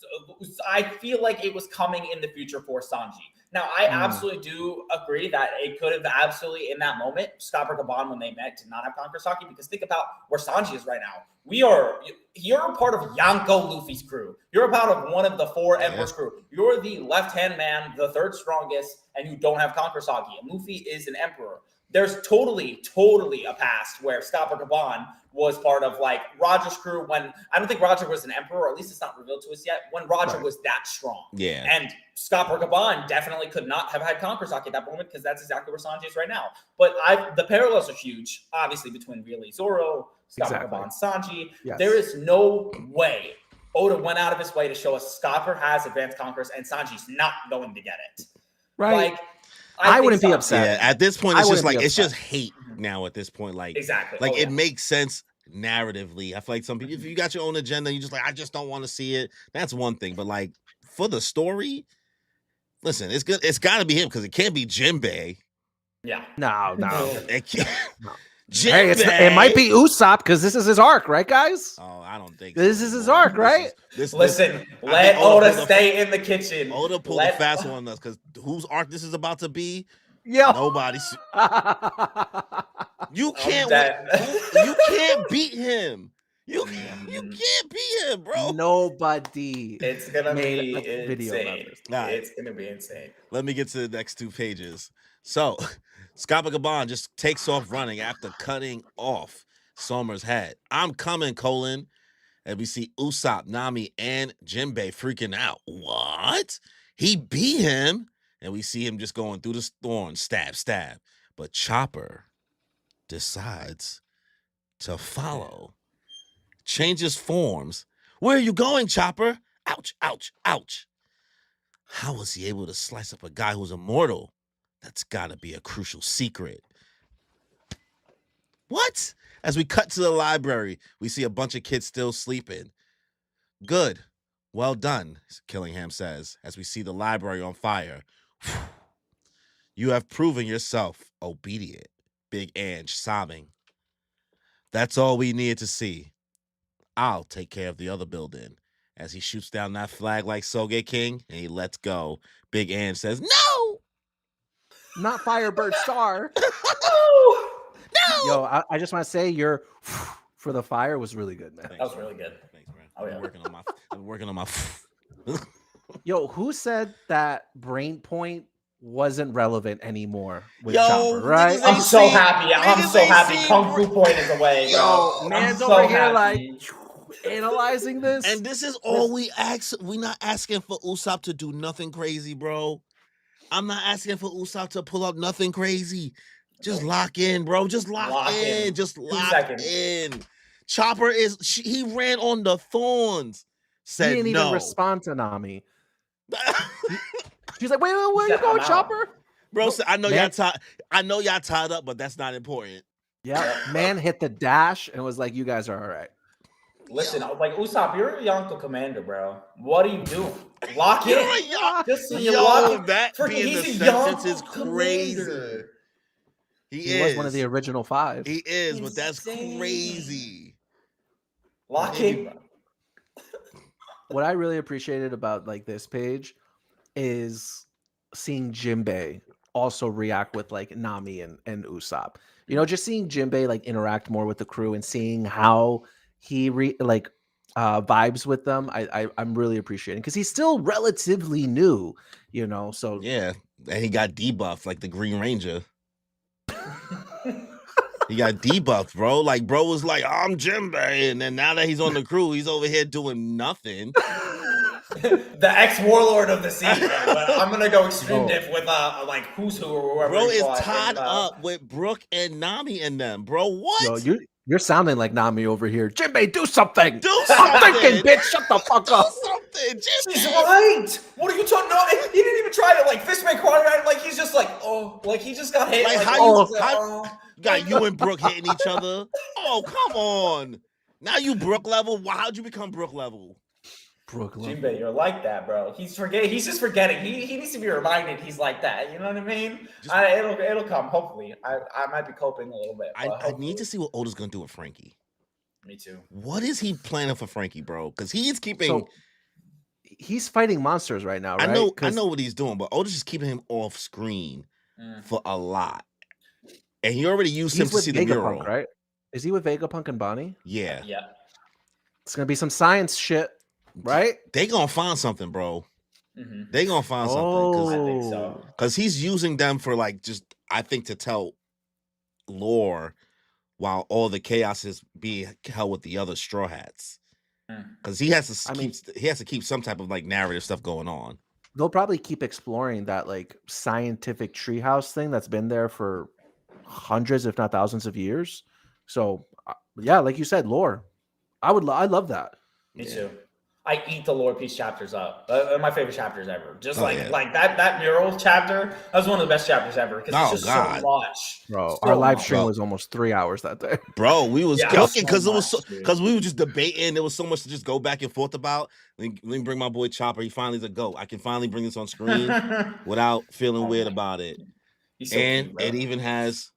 I feel like it was coming in the future for Sanji. Now, I absolutely do agree that it could have absolutely, in that moment, Scopper Gabon, when they met, did not have Conqueror's Hockey, because think about where Sanji is right now. You're a part of Yonko Luffy's crew. You're a part of one of the 4 Emperor's crew. You're the left-hand man, the 3rd strongest, and you don't have Conqueror's Hockey. And Luffy is an Emperor. There's totally a past where Scopper Gabon was part of like Roger's crew when I don't think Roger was an emperor, or at least it's not revealed to us yet, when Roger was that strong. Yeah. And Scott Burkaban definitely could not have had Conqueror at that moment because that's exactly where Sanji is right now. But the parallels are huge, obviously, between really Zoro, Scott Burkaban, Sanji. Yes. There is no way Oda went out of his way to show us Scopper has advanced Conquerors and Sanji's not going to get it. Right. Like, I wouldn't be upset. Yeah, at this point, it's just like it's just hate now. At this point, like exactly, like it makes sense narratively. I feel like some people, if you got your own agenda, you just like I just don't want to see it. That's one thing, but like for the story, listen, it's good. It's got to be him because it can't be Jinbei. Yeah, no, it can't. No. Hey, it might be Usopp because this is his arc, right, guys? Oh, I don't think this is his arc, right? Listen, let Oda stay in the kitchen. Oda pulled a fast one on us because whose arc this is about to be? Yeah, nobody. You can't. You can't beat him. You can't beat him, bro. Nobody. It's gonna be insane. It's gonna be insane. Let me get to the next 2 pages. So, Scott Burkaban just takes off running after cutting off Somer's head. I'm coming, Colin. And we see Usopp, Nami, and Jinbei freaking out. What? He beat him? And we see him just going through the thorn, stab, stab. But Chopper decides to follow. Changes forms. Where are you going, Chopper? Ouch, ouch, ouch. How was he able to slice up a guy who's immortal? That's got to be a crucial secret. What? As we cut to the library, we see a bunch of kids still sleeping. Good. Well done, Killingham says, as we see the library on fire. You have proven yourself obedient, Big Ange sobbing. That's all we needed to see. I'll take care of the other building. As he shoots down that flag like Soge King, and he lets go. Big Ange says, no! Not Firebird Star. No! Yo, I just want to say your for the fire was really good, man. That was really good. Thanks, man. Oh, yeah. I'm working on my Yo, who said that Brain Point wasn't relevant anymore with Chopper, right? I'm so happy. I'm so happy. Kung Fu Point is away, bro. Yo, man's over here like analyzing this. And this is all we ask. We're not asking for Usopp to do nothing crazy, bro. I'm not asking for Usopp to pull up nothing crazy. Just lock in, bro. Just lock in. Just lock in. Chopper he ran on the thorns. Said he didn't even respond to Nami. She's like, wait, where you going, Chopper? Bro, I know y'all tied. I know y'all tied up, but that's not important. Yeah, man hit the dash and was like, you guys are all right. Listen, like Usopp, you're a Yonko commander, bro. What are you doing? Lock in. That being the sentence is crazy. He was one of the original 5. He is, but that's crazy. Lock in. What I really appreciated about like this page is seeing Jinbei also react with like Nami and Usopp. You know, just seeing Jinbei like interact more with the crew and seeing how he vibes with them. I'm really appreciating because he's still relatively new, you know. So yeah, and he got debuffed like the Green Ranger. He got debuffed, bro. Like, bro was like, I'm Jinbei, and then now that he's on the crew, he's over here doing nothing. The ex-warlord of the sea. But I'm gonna go extreme diff with like who's who or whoever. Bro is tied up with Brook and Nami and them, bro. What? Yo, you're sounding like Nami over here. Jinbei, do something. Do something. I'm thinking, bitch. Shut the fuck up. Do something. She's right. What are you talking about? No, he didn't even try to like fist make quadrilateral. Like he's just like, oh, like he just got hit. Like, how got you and Brook hitting each other? Oh, come on. Now you Brook level. How'd you become Brook level? Brook level. Jinbei, you're like that, bro. He's just forgetting. He needs to be reminded he's like that. You know what I mean? It'll come. Hopefully, I might be coping a little bit. I need to see what Oda's gonna do with Frankie. Me too. What is he planning for Frankie, bro? Because he is keeping. So, he's fighting monsters right now, right? I know what he's doing, but Oda's just keeping him off screen for a lot. And he already used him to see the mural, right? Is he with Vegapunk and Bonnie? Yeah. Yeah. It's gonna be some science shit, right? They gonna find something, bro. Mm-hmm. They gonna find something. I think so. Because he's using them for like just, I think, to tell lore, while all the chaos is being held with the other Straw Hats. Because he has to keep some type of like narrative stuff going on. They'll probably keep exploring that like scientific treehouse thing that's been there for hundreds, if not thousands of years. So yeah, like you said, lore. I love that. Me too. I eat the lore piece chapters up. They're my favorite chapters ever. Just like that mural chapter. That was one of the best chapters ever because it's just so much. Bro, our live stream was almost 3 hours that day. Bro, we was cooking because we were just debating. There was so much to just go back and forth about. Let me bring my boy Chopper. He finally said, "Go! I can finally bring this on screen without feeling weird about it." So and cute, it even has.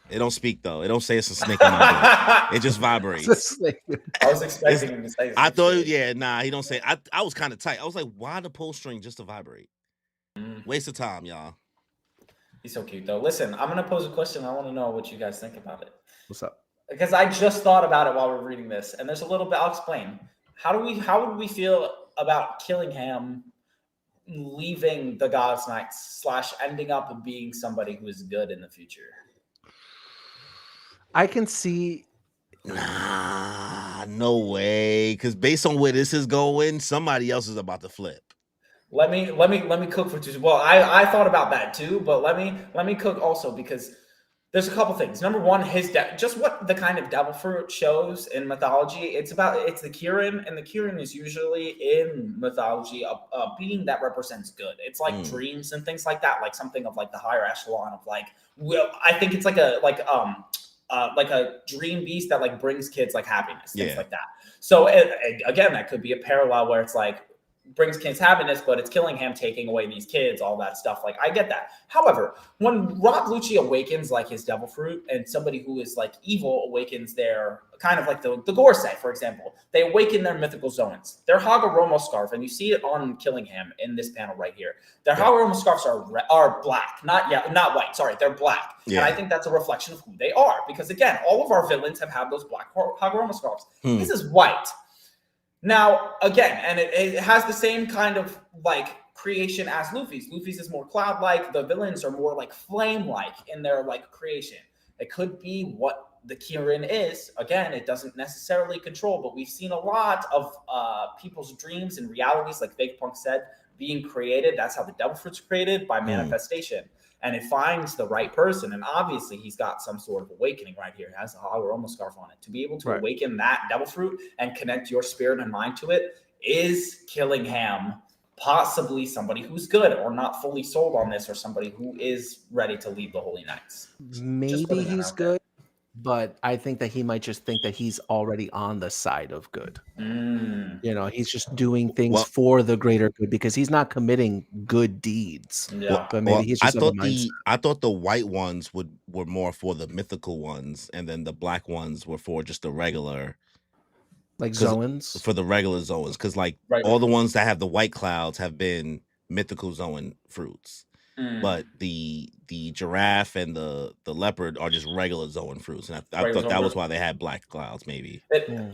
It don't speak though. It don't say it's a snake in my book. It just vibrates. I was expecting him to say. I thought, he don't say. I was kind of tight. I was like, why the pull string just to vibrate? Waste of time, y'all. He's so cute though. Listen, I'm gonna pose a question. I want to know what you guys think about it. What's up? Because I just thought about it while we're reading this, and there's a little bit. I'll explain. How would we feel about Killingham leaving the Gods Knights / ending up being somebody who is good in the future? I can see. Nah, no way. Because based on where this is going, somebody else is about to flip. Let me cook for 2. Well, I thought about that too, but let me cook also because there's a couple things. Number one, just what the kind of devil fruit shows in mythology. It's the Kirin, and the Kirin is usually in mythology a being that represents good. It's like dreams and things like that, like something of like the higher echelon of like. Well, I think it's like a dream beast that like brings kids like happiness, things like that. So again, that could be a parallel where it's like brings kids happiness, but it's Killingham taking away these kids, all that stuff. Like I get that. However, when Rob Lucci awakens like his devil fruit, and somebody who is like evil awakens their kind of like the Gorsei, for example, they awaken their mythical zones. Their Hagoromo scarf, and you see it on Killingham in this panel right here. Their Hagoromo scarves are black, not white. Sorry, they're black. And I think that's a reflection of who they are, because again, all of our villains have had those black Hagoromo scarves. This is white. Now, again, and it has the same kind of like creation as Luffy's. Luffy's is more cloud-like. The villains are more like flame-like in their like creation. It could be what the Kirin is. Again, it doesn't necessarily control, but we've seen a lot of people's dreams and realities, like Vegapunk said, being created. That's how the devil fruit's created, by manifestation. And it finds the right person. And obviously, he's got some sort of awakening right here. It has a Hagoromo scarf on it. To be able to awaken that devil fruit and connect your spirit and mind to it is Killingham possibly somebody who's good or not fully sold on this, or somebody who is ready to leave the Holy Knights? Maybe he's good, but I think that he might just think that he's already on the side of good. You know, he's just doing things for the greater good because he's not committing good deeds. But maybe he's just I thought the white ones were more for the mythical ones, and then the black ones were for just the regular, like zones, for the regular zones. Because like all the ones that have the white clouds have been mythical zone fruits. But the giraffe and the leopard are just regular zone fruits, and I thought that was why they had black clouds. Maybe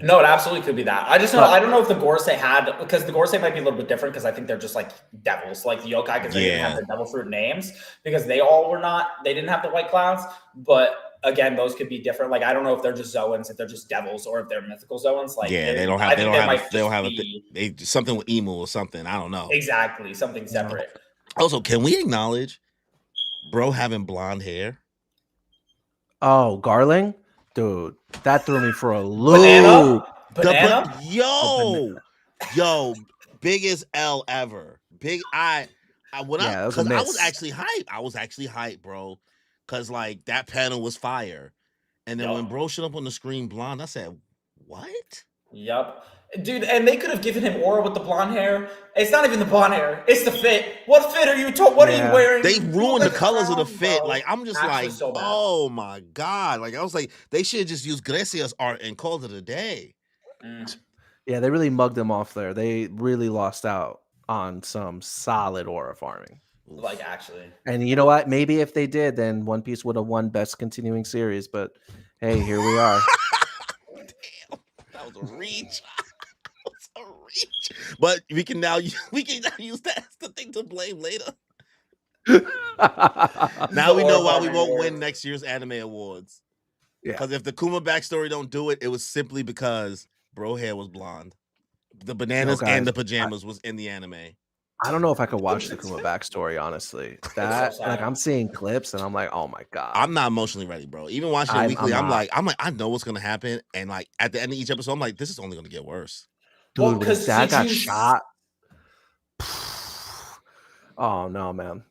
no, it absolutely could be that. I just know I don't know if the Gorsei had, because the Gorsei might be a little bit different, because I think they're just like devils, like the yokai, because they didn't have the devil fruit names, because they didn't have the white clouds. But again, those could be different. Like I don't know if they're just Zoans, if they're just devils, or if they're mythical Zoans. Like they don't have something with emu or something. I don't know exactly, something separate. Also, can we acknowledge bro having blonde hair? Oh, Garling? Dude, that threw me for a loop. Banana? Yo, biggest L ever. I was actually hyped. I was actually hyped, bro. Cause like that panel was fire. And then when bro showed up on the screen blonde, I said, what? Yup. Dude, and they could have given him aura with the blonde hair. It's not even the blonde hair. It's the fit. What fit are you What are you wearing? They ruined the colors of the fit. Bro. Like, I'm just like, oh my God. Like, I was like, they should have just used Grecia's art and called it a day. Yeah, they really mugged them off there. They really lost out on some solid aura farming. Like, actually. And you know what? Maybe if they did, then One Piece would have won Best Continuing Series. But hey, here we are. Damn, that was a reach. But we can now use that as the thing to blame later. Now we know why we won't win next year's anime awards. Yeah. Because if the Kuma backstory don't do it, it was simply because bro hair was blonde. The bananas and the pajamas was in the anime. I don't know if I could watch the Kuma backstory, honestly. That so like I'm seeing clips and I'm like, oh my god. I'm not emotionally ready, bro. Even watching it weekly, I'm like, I know what's gonna happen, and like at the end of each episode, I'm like, this is only gonna get worse. Dude, when his dad got shot. Oh no, man.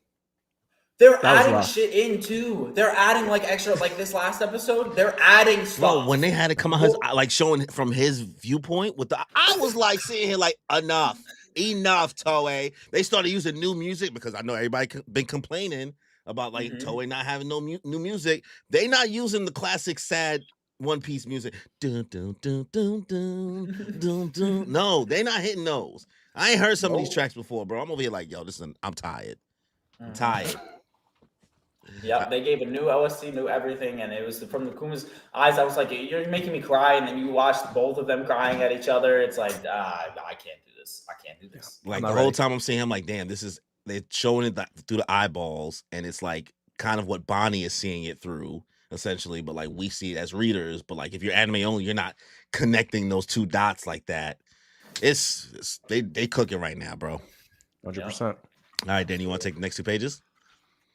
They're adding shit in too. They're adding like extra, like this last episode. They're adding stuff. Bro, when they had it come out, like showing from his viewpoint with the, I was like sitting here like, enough, Toei. They started using new music because I know everybody been complaining about like Toei not having no new music. They not using the classic sad One Piece music. Dun, dun, dun, dun, dun, dun, dun. No, they not hitting those. I ain't heard some of these tracks before, bro. I'm over here like, yo, I'm tired. I'm tired. Yep, they gave a new OST, new everything, and it was from the Kuma's eyes. I was like, "You're making me cry," and then you watched both of them crying at each other. It's like, no, I can't do this. I can't do this. Like the whole time I'm seeing him, like, damn, they're showing it through the eyeballs, and it's like kind of what Bonnie is seeing it through, essentially. But like we see it as readers, but like if you're anime only, you're not connecting those two dots like that. It's they cooking right now, bro. 100%. All right, Dan, you want to take the next 2 pages?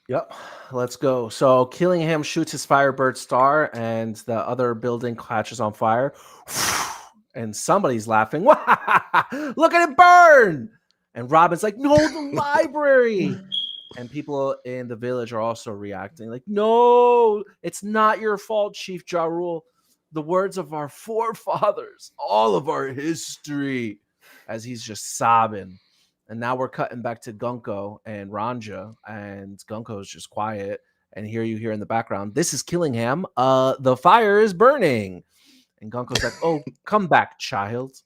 Yep, let's go. So Killingham shoots his Firebird star, and the other building catches on fire. And somebody's laughing. Look at it burn! And Robin's like, no, the library. And people in the village are also reacting like, no, it's not your fault, Chief Ja Rule. The words of our forefathers, all of our history, as he's just sobbing. And now we're cutting back to Gunko and Ranja, and Gunko is just quiet. And here you hear in the background, this is Killingham. The fire is burning. And Gunko's like, oh, come back, child.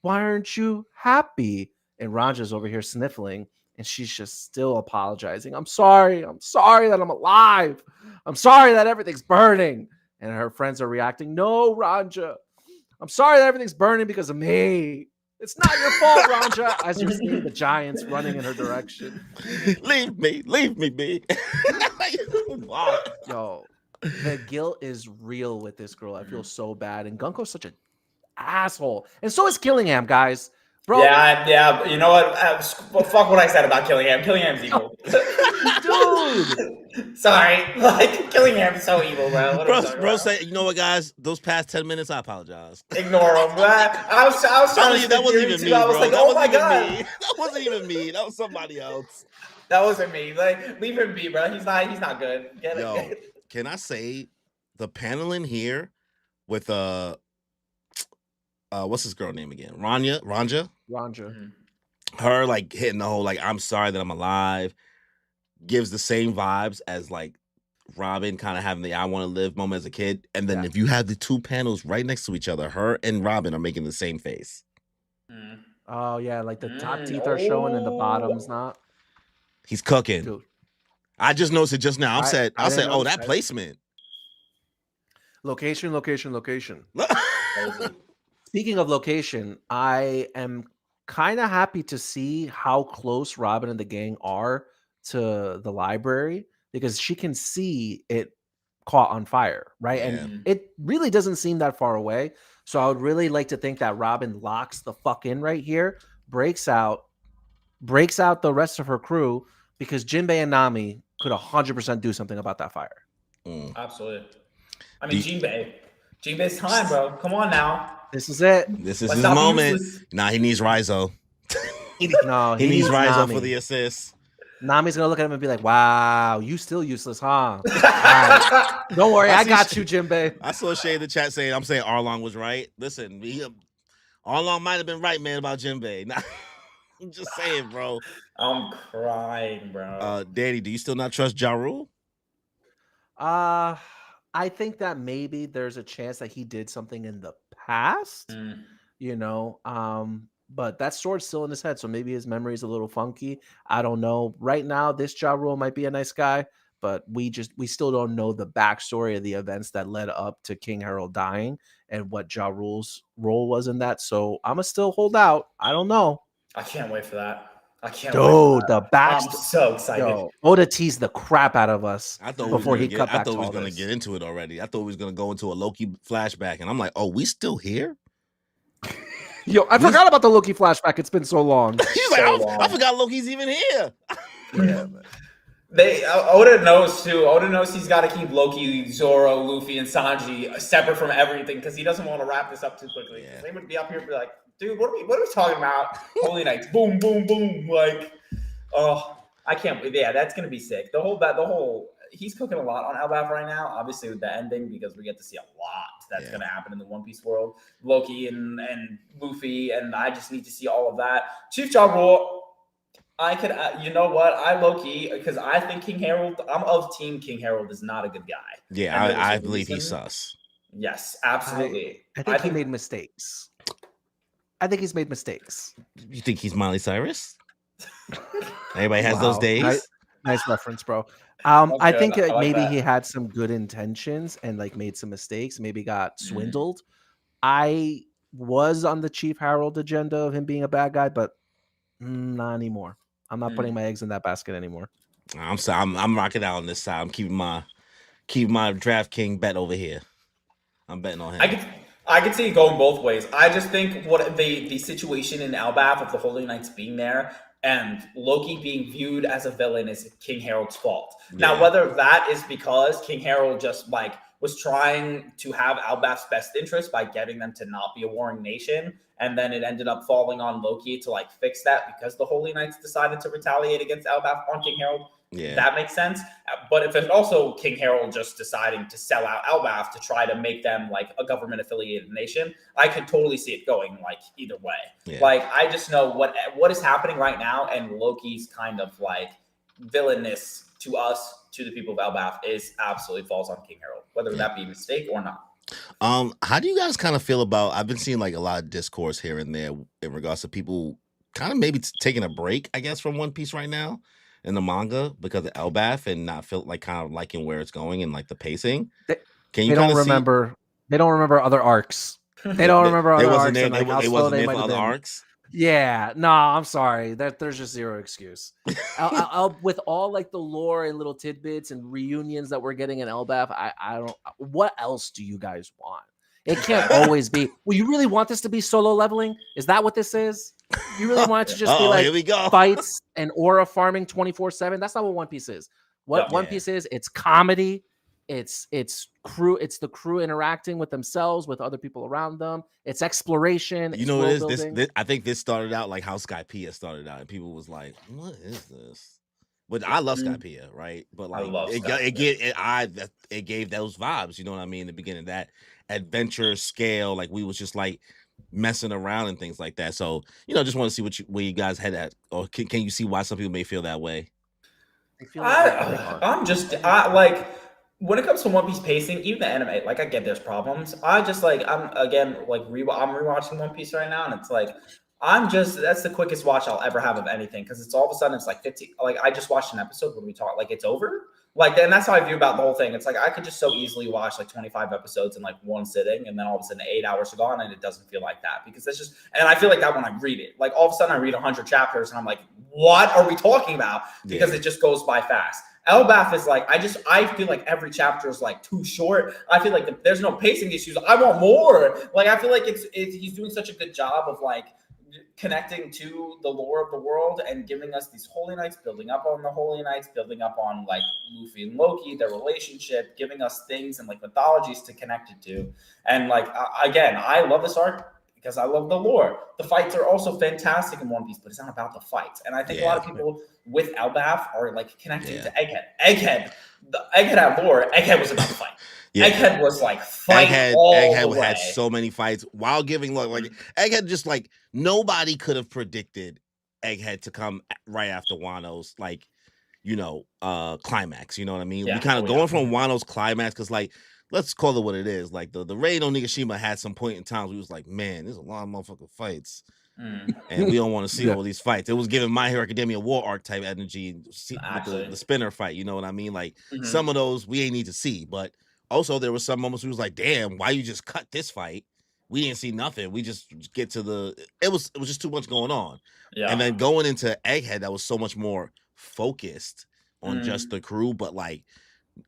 Why aren't you happy? And Ranja's over here sniffling, and she's just still apologizing. I'm sorry. I'm sorry that I'm alive. I'm sorry that everything's burning. And her friends are reacting, no, Ranja. I'm sorry that everything's burning because of me. It's not your fault, Ranja, as you're seeing the giants running in her direction. Leave me be. Wow. Yo, the guilt is real with this girl. I feel so bad. And Gunko's such an asshole. And so is Killingham, guys. Bro. Yeah. You know what? Fuck what I said about Killingham. Killingham's evil. Dude. Sorry. Like, Killingham's so evil, bro. Bro, say, you know what, guys? Those past 10 minutes, I apologize. Ignore them. I was trying to that wasn't even me, bro. I was like, oh my God. That wasn't even me. That was somebody else. That wasn't me. Like, leave him be, bro. He's not good. Get it? Yo, can I say the paneling here with what's his girl name again? Ranja. Mm-hmm. Her like hitting the whole like I'm sorry that I'm alive gives the same vibes as like Robin kind of having the I want to live moment as a kid. And then if you have the two panels right next to each other, her and Robin are making the same face. Oh yeah, like the top teeth are showing and the bottom's not. He's cooking. Dude. I just noticed it just now. I said, oh, that it. placement. Location. Speaking of location, I am kind of happy to see how close Robin and the gang are to the library because she can see it caught on fire, right? Yeah. And it really doesn't seem that far away. So I would really like to think that Robin locks the fuck in right here, breaks out the rest of her crew because Jinbei and Nami could 100% do something about that fire. Absolutely. I mean, Jinbei's time, bro. Come on now. This is it. This is his moment. Nah, he needs Raizo. He needs Raizo Nami. for the assist. Nami's gonna look at him and be like, "Wow, you still useless, huh?" Right. Don't worry, I got you, Jinbei. I saw Shay in the chat saying, "I'm saying Arlong was right." Listen, Arlong might have been right, man, about Jinbei. Nah, I'm just saying, bro. I'm crying, bro. Danny, do you still not trust Ja Rule? I think that maybe there's a chance that he did something in the past, but that sword's still in his head, so maybe his memory is a little funky. I don't know. Right now, this Ja Rule might be a nice guy, but we still don't know the backstory of the events that led up to King Harold dying and what Ja Rule's role was in that. So I'm gonna still hold out. I don't know. I can't wait for that. I can't wait for Dude, the that. I'm backstory. so excited. Yo, Oda teased the crap out of us before he cut back to all this. I thought we was gonna get into it already. I thought we was gonna go into a Loki flashback, and I'm like, oh, we still here? Yo, I forgot about the Loki flashback. It's been so long. He's like, I forgot Loki's even here. Yeah, man. Oda knows too. Oda knows he's got to keep Loki, Zoro, Luffy, and Sanji separate from everything because he doesn't want to wrap this up too quickly. Yeah. They would be up here and be like, dude, what are we talking about? Holy Knights, boom, boom, boom. Like, oh, I can't believe. Yeah, that's gonna be sick. The whole. He's cooking a lot on Elbaf right now, obviously with the ending, because we get to see a lot that's going to happen in the One Piece world. Loki and Luffy, and I just need to see all of that. Chief Ja Rule, I could, you know what? I Loki, because I think King Harold, I'm of team King Harold is not a good guy. Yeah, I believe he's sus. Yes, absolutely. I think he made mistakes. I think he's made mistakes. You think he's Miley Cyrus? Everybody has those days. Nice reference, bro. I think like maybe that. he had some good intentions and like made some mistakes, maybe got swindled. I was on the Chief Harold agenda of him being a bad guy, but not anymore. I'm not putting my eggs in that basket anymore. I'm sorry, I'm rocking out on this side. I'm keeping my DraftKings bet over here. I'm betting on him. I could see it going both ways. I just think what the situation in Elbaf of the Holy Knights being there and Loki being viewed as a villain is King Harold's fault. Yeah. Now, whether that is because King Harold just like was trying to have Elbaf's best interest by getting them to not be a warring nation, and then it ended up falling on Loki to like fix that because the Holy Knights decided to retaliate against Elbaf on King Harold. Yeah, that makes sense. But if it's also King Harold just deciding to sell out Elbaf to try to make them like a government affiliated nation, I could totally see it going like either way. Yeah. Like I just know what is happening right now, and Loki's kind of like villainous to us, to the people of Elbaf, is absolutely falls on King Harold, whether that be a mistake or not. How do you guys kind of feel about? I've been seeing like a lot of discourse here and there in regards to people kind of maybe taking a break, I guess, from One Piece right now in the manga because of Elbaf and not feel like kind of liking where it's going and like the pacing. They don't remember other arcs. They don't remember other arcs. They wasn't there for other arcs. Yeah, no, I'm sorry. There's just zero excuse. I'll with all like the lore and little tidbits and reunions that we're getting in Elbaf, I don't. What else do you guys want? It can't always be. Well, you really want this to be solo leveling? Is that what this is? You really want it to just be like here we go. Fights and aura farming 24/7? That's not what One Piece is. What One Piece is, it's comedy. It's crew. It's the crew interacting with themselves, with other people around them. It's exploration. You know what it is? This I think this started out like how Skypiea started out, and people was like, "What is this?" But I love Skypiea, right? But like it gave those vibes. You know what I mean? In the beginning, that adventure scale, like we was just like messing around and things like that. So just want to see where you guys head at, or can you see why some people may feel that way? I'm like. When it comes to One Piece pacing, even the anime, like I get there's problems. I just like I'm rewatching One Piece right now, and it's like that's the quickest watch I'll ever have of anything because it's all of a sudden it's like 50. Like I just watched an episode when we talk like it's over. Like and that's how I view about the whole thing. It's like I could just so easily watch like 25 episodes in like one sitting, and then all of a sudden 8 hours are gone, and it doesn't feel like that because it's just. And I feel like that when I read it, like all of a sudden I read 100 chapters, and I'm like, what are we talking about? Because it just goes by fast. Elbaf is like I feel like every chapter is like too short. I feel like there's no pacing issues. I want more. Like I feel like he's doing such a good job of like connecting to the lore of the world and giving us these Holy Knights, building up on the Holy Knights, building up on like Luffy and Loki, their relationship, giving us things and like mythologies to connect it to. And like again, I love this arc because I love the lore. The fights are also fantastic in One Piece, but it's not about the fights. And I think a lot of people with Elbaf are like connecting to Egghead. The Egghead had lore. Egghead was about the fight. Egghead was like fight Egghead had so many fights while giving like Egghead just like nobody could have predicted Egghead to come right after Wano's like climax. You know what I mean? We kind of going from Wano's climax because like. Let's call it what it is. Like the raid on Nigashima had some point in time where we was like, man, there's a lot of motherfucking fights. And we don't want to see all these fights. It was giving My Hero Academia war arc type energy with the spinner fight. You know what I mean? Like some of those we ain't need to see. But also there were some moments we was like, damn, why you just cut this fight? we didn't see nothing. We just get to it was just too much going on. Yeah. And then going into Egghead, that was so much more focused on just the crew, but like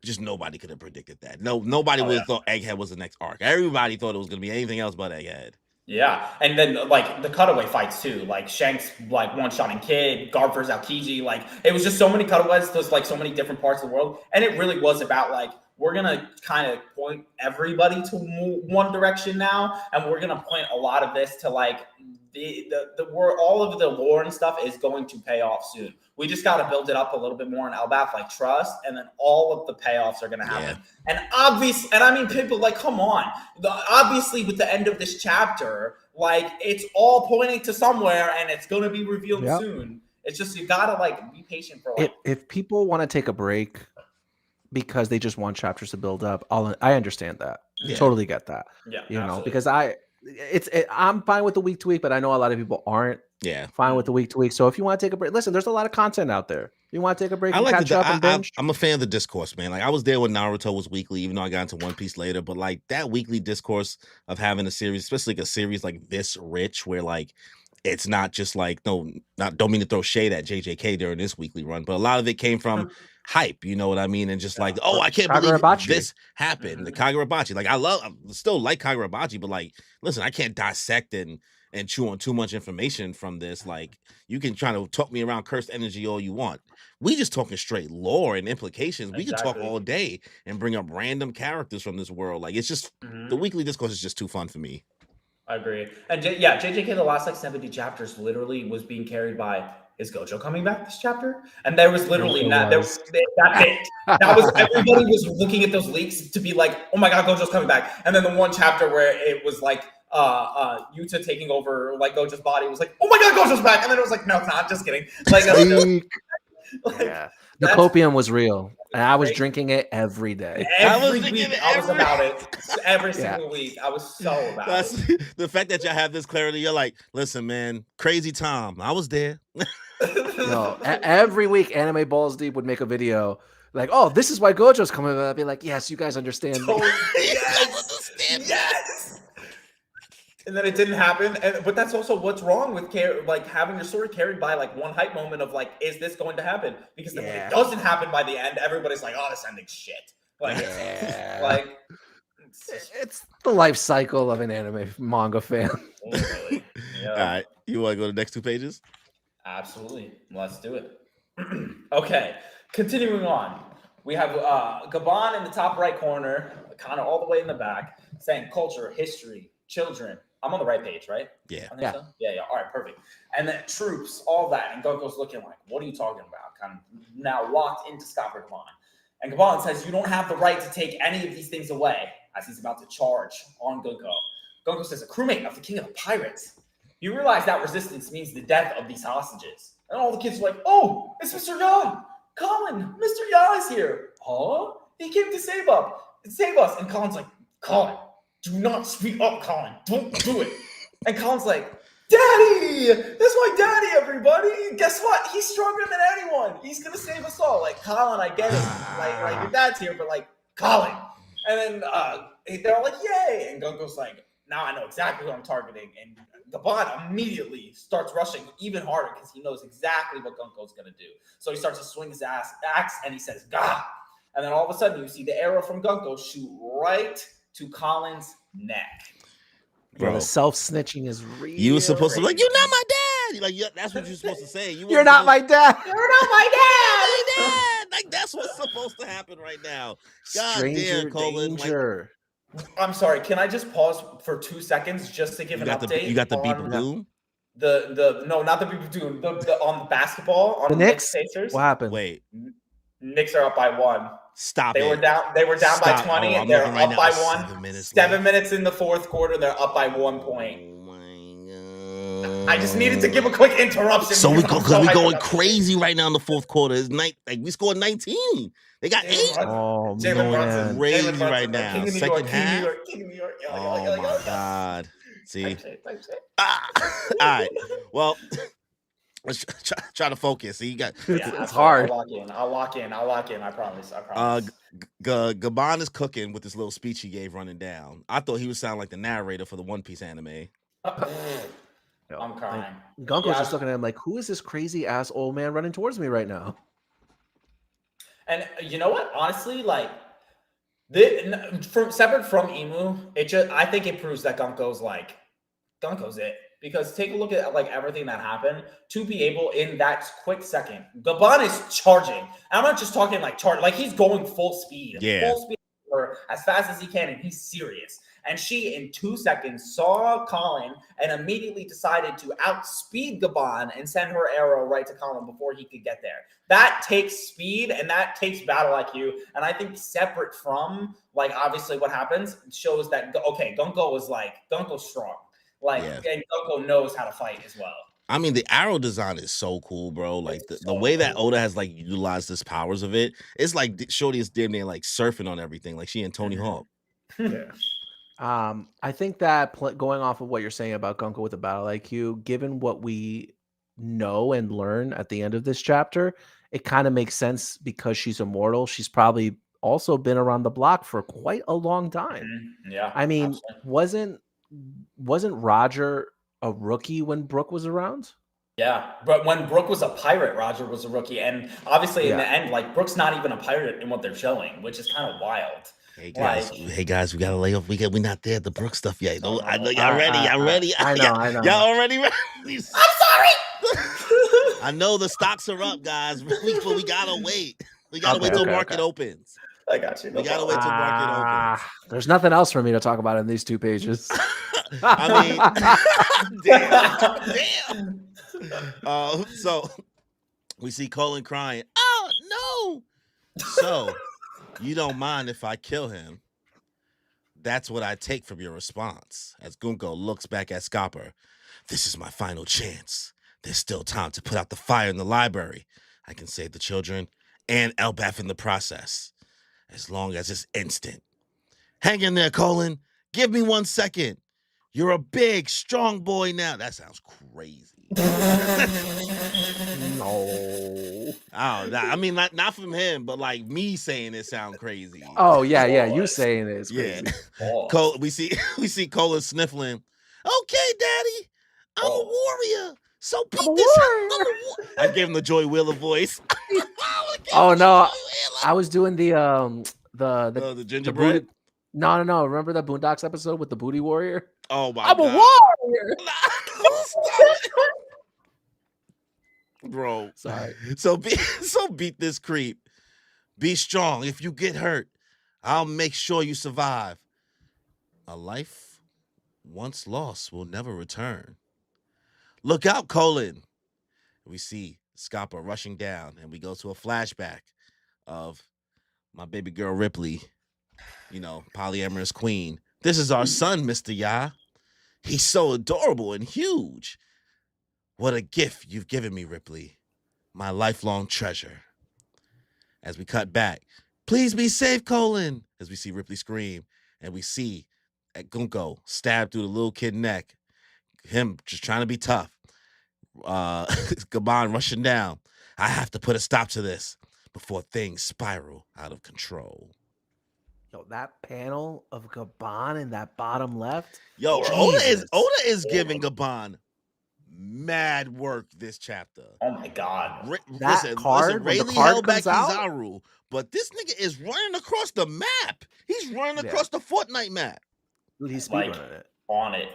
just nobody could have predicted that. Nobody would have thought Egghead was the next arc. Everybody thought it was gonna be anything else but Egghead. Yeah, and then like the cutaway fights too, like Shanks like one-shotting Kid, Garp versus Aokiji, like it was just so many cutaways, there's like so many different parts of the world, and it really was about like we're gonna kind of point everybody to one direction now, and we're gonna point a lot of this to like the all of the lore and stuff is going to pay off soon. We just got to build it up a little bit more in Elbaf, like trust, and then all of the payoffs are going to happen. Yeah. And obviously, and I mean, people like, come on, obviously with the end of this chapter, like it's all pointing to somewhere, and it's going to be revealed soon. It's just you got to like be patient for like. If people want to take a break because they just want chapters to build up, I understand that. Yeah. Totally get that. Yeah, you know, because I'm fine with the week to week, but I know a lot of people aren't. Yeah, fine with the week to week. So if you want to take a break, listen, there's a lot of content out there. You want to take a break and catch up and binge? I'm a fan of the discourse, man. Like I was there when Naruto was weekly, even though I got into One Piece later. But like that weekly discourse of having a series, especially like a series like this rich, where like it's not just like don't mean to throw shade at JJK during this weekly run, but a lot of it came from hype, you know what I mean? And just like, oh, I can't believe this happened. The Kagurabachi. Like I still like Kagurabachi, but like, listen, I can't dissect and chew on too much information from this. Like you can try to talk me around cursed energy all you want. We just talking straight lore and implications. We can talk all day and bring up random characters from this world. Like it's just the weekly discourse is just too fun for me. I agree. And JJK, the last like 70 chapters literally was being carried by, is Gojo coming back this chapter? And there was literally that's it. That was everybody was looking at those leaks to be like, oh my god, Gojo's coming back. And then the one chapter where it was like Yuta taking over like Gojo's body was like, oh my god, Gojo's back. And then it was like, no, it's not, just kidding. Like, yeah. The copium was real. And I was drinking it every day. Every week I was about it. Every single week. I was so about it. The fact that y'all have this clarity, you're like, listen, man, Crazy Tom. I was there. No, every week Anime Balls Deep would make a video like, oh, this is why Gojo's coming. I'd be like, yes, you guys understand. Yes. And then it didn't happen. But that's also what's wrong with like having your story carried by like one hype moment of like, is this going to happen? Because then when it doesn't happen by the end, everybody's like, oh, this ending's shit. Like, like it's the life cycle of an anime manga fan. Really. Yeah. All right. You want to go to the next 2 pages? Absolutely. Let's do it. Okay. Continuing on. We have Gabon in the top right corner, kind of all the way in the back, saying culture, history, children. I'm on the right page, right? Yeah. Yeah. All right, perfect. And then troops, all that. And Goku's looking like, what are you talking about? Kind of now locked into Scott Gabon. And Gabon says, you don't have the right to take any of these things away, as he's about to charge on Goku. Goku says, a crewmate of the king of the pirates. You realize that resistance means the death of these hostages. And all the kids are like, oh, it's Mr. Yan. Colin, Mr. Yan is here. Huh? He came to save us. And Colin's like, Colin, do not speak up, Colin. Don't do it. And Colin's like, Daddy! That's my daddy, everybody! Guess what? He's stronger than anyone. He's gonna save us all. Like, Colin, I get it. Like your dad's here, but like, Colin. And then they're all like, yay! And Gunko's like, now I know exactly who I'm targeting. And Gabon immediately starts rushing even harder because he knows exactly what Gunko's gonna do. So he starts to swing his axe and he says, Gah! And then all of a sudden you see the arrow from Gunko shoot right to Colin's neck. Bro, the self-snitching is real. You were supposed to be like, you're not my dad. Like, that's what you're supposed to say. You're not my dad. You're not my dad. Like, that's what's supposed to happen right now. God Stranger damn, Colin. danger. I'm sorry. Can I just pause for 2 seconds just to give an update? You got the beep of doom? No, not the beep of doom. The on the basketball on the Knicks. Pacers. What happened? Wait. Knicks are up by 1. Stop they it. Were down by 20, and they're up by 1. 7 minutes in the fourth quarter, they're up by 1 point. Oh my God. I just needed to give a quick interruption. So we're going crazy right now in the fourth quarter. It's we scored 19. They got 8. Oh, Jalen Brunson. Crazy right now. King of New Second York, half. King of New York. Oh my God. See. Type shit. All right. Well, Let's try to focus. So you got it's hard. I'll lock in. I promise. I promise. Gabon is cooking with this little speech he gave running down. I thought he would sound like the narrator for the One Piece anime. I'm crying. Gunko's just looking at him like, who is this crazy ass old man running towards me right now? And you know what? Honestly, like, separate from Emu, I think it proves that Gunko's it. Because take a look at like everything that happened to be able in that quick second. Gabon is charging. I'm not just talking like charge, like he's going full speed. Yeah. Full speed or as fast as he can, and he's serious. And she, in 2 seconds, saw Colin and immediately decided to outspeed Gabon and send her arrow right to Colin before he could get there. That takes speed and that takes battle IQ. And I think separate from, like, obviously what happens shows that, okay, Gunko's strong. Like, Yeah. and Gunko knows how to fight as well. I mean, the arrow design is so cool, bro. Like the way that Oda has like utilized the powers of it, it's like Shorty is damn near like surfing on everything, like she and Tony Hawk. Yeah. I think that going off of what you're saying about Gunko with the battle IQ, given what we know and learn at the end of this chapter, it kind of makes sense because she's immortal. She's probably also been around the block for quite a long time. Yeah. I mean, wasn't Roger a rookie when Brook was around? Yeah, but when Brook was a pirate, Roger was a rookie. And obviously in the end, like, Brook's not even a pirate in what they're showing, which is kind of wild. Hey guys, we gotta lay off. We're not there at the Brook stuff yet. I know y'all ready. Y'all ready? I know. Y'all already ready? I'm sorry. I know the stocks are up, guys, but we gotta wait. We gotta wait till market opens. I got you. We gotta wait till market opens. There's nothing else for me to talk about in these 2 pages. I mean, damn. So we see Colin crying. Oh no! So you don't mind if I kill him? That's what I take from your response. As Gunko looks back at Scopper, this is my final chance. There's still time to put out the fire in the library. I can save the children and Elbaf in the process. As long as it's instant. Hang in there, Colin. Give me 1 second. You're a big, strong boy now. That sounds crazy. No. I mean, not from him, but like me saying it sound crazy. Oh, yeah. You saying it is crazy. Yeah. We see Colin sniffling. Okay, Daddy. I'm a warrior. So beat this. I gave him the Joy Wheeler voice. Oh no, I was doing the gingerbread. No. Remember the Boondocks episode with the Booty Warrior? Oh my God. I'm a warrior. Bro. Sorry. So beat this creep. Be strong. If you get hurt, I'll make sure you survive. A life once lost will never return. Look out, Colin. We see Scopper rushing down, and we go to a flashback of my baby girl Ripley, polyamorous queen. This is our son, Mr. Ya. He's so adorable and huge. What a gift you've given me, Ripley. My lifelong treasure. As we cut back, please be safe, Colin. As we see Ripley scream, and we see at Gunko stabbed through the little kid's neck. Him just trying to be tough. Gabon rushing down. I have to put a stop to this before things spiral out of control. Yo, that panel of Gabon in that bottom left. Yo, Oda is giving Gabon mad work this chapter. Oh my God. Listen, Rayleigh held back Kizaru, but this nigga is running across the map. He's running across the Fortnite map. Dude, he's speedrunning it. On it.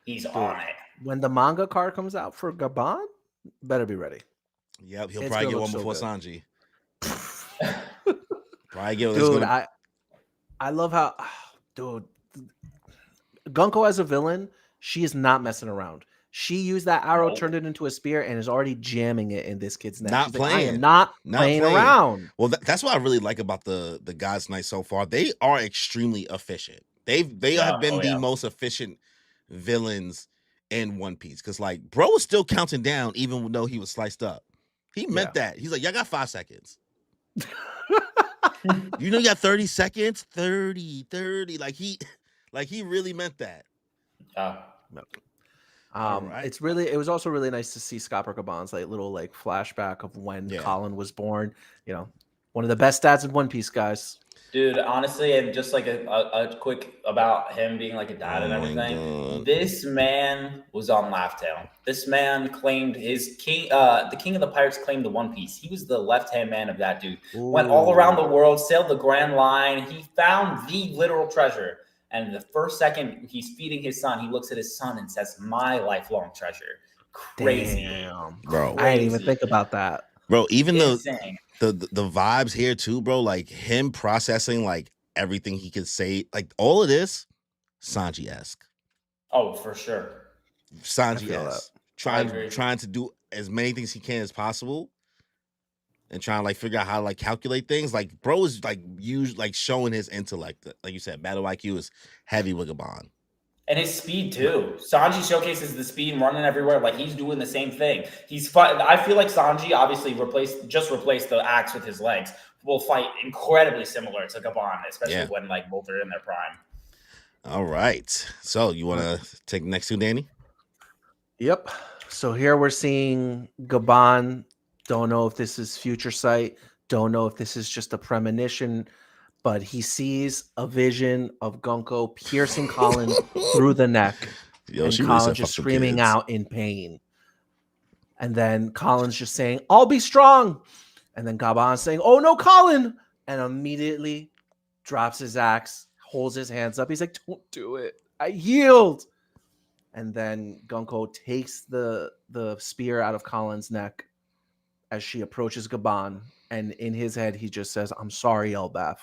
He's on it. When the manga card comes out for Gabon, better be ready. Yep, he'll probably get one before Sanji. Probably get one. Dude, I love how, dude, Gunko as a villain, she is not messing around. She used that arrow, turned it into a spear, and is already jamming it in this kid's neck. Not playing. Like, I am not playing around. Well, that's what I really like about the God's Knight so far. They are extremely efficient. They have been the most efficient villains in One Piece. Because, like, bro was still counting down even though he was sliced up. He meant that. He's like, y'all got 5 seconds. You got 30 seconds? 30. Like he really meant that. No. It was also really nice to see Scott Gabon's like little like flashback of when Colin was born. You know, one of the best dads in One Piece, guys. Dude, honestly, and just like a quick about him being like a dad and everything. This man was on Laugh Tale. This man claimed his king, the king of the pirates claimed the One Piece. He was the left-hand man of that dude. Ooh. Went all around the world, sailed the Grand Line. He found the literal treasure. And the first second he's feeding his son, he looks at his son and says, "My lifelong treasure." Crazy. Damn, bro. Crazy. I didn't even think about that. Bro, even the vibes here too, bro, like him processing like everything he could say, like all of this, Sanji-esque. Oh, for sure. Sanji-esque. Trying to do as many things he can as possible and trying to like figure out how to like calculate things. Like bro is like showing his intellect. Like you said, battle IQ is heavy with Gabon. And his speed too. Sanji showcases the speed and running everywhere. Like he's doing the same thing. I feel like Sanji obviously replaced the axe with his legs. Will fight incredibly similar to Gabon, especially when like both are in their prime. All right. So you want to take the next two, Danny? Yep. So here we're seeing Gabon. Don't know if this is future sight. Don't know if this is just a premonition. But he sees a vision of Gunko piercing Colin through the neck. And Colin's just screaming out in pain. And then Colin's just saying, "I'll be strong." And then Gabon's saying, "Oh no, Colin." And immediately drops his axe, holds his hands up. He's like, "Don't do it. I yield." And then Gunko takes the spear out of Colin's neck as she approaches Gabon. And in his head, he just says, "I'm sorry, Elbaf."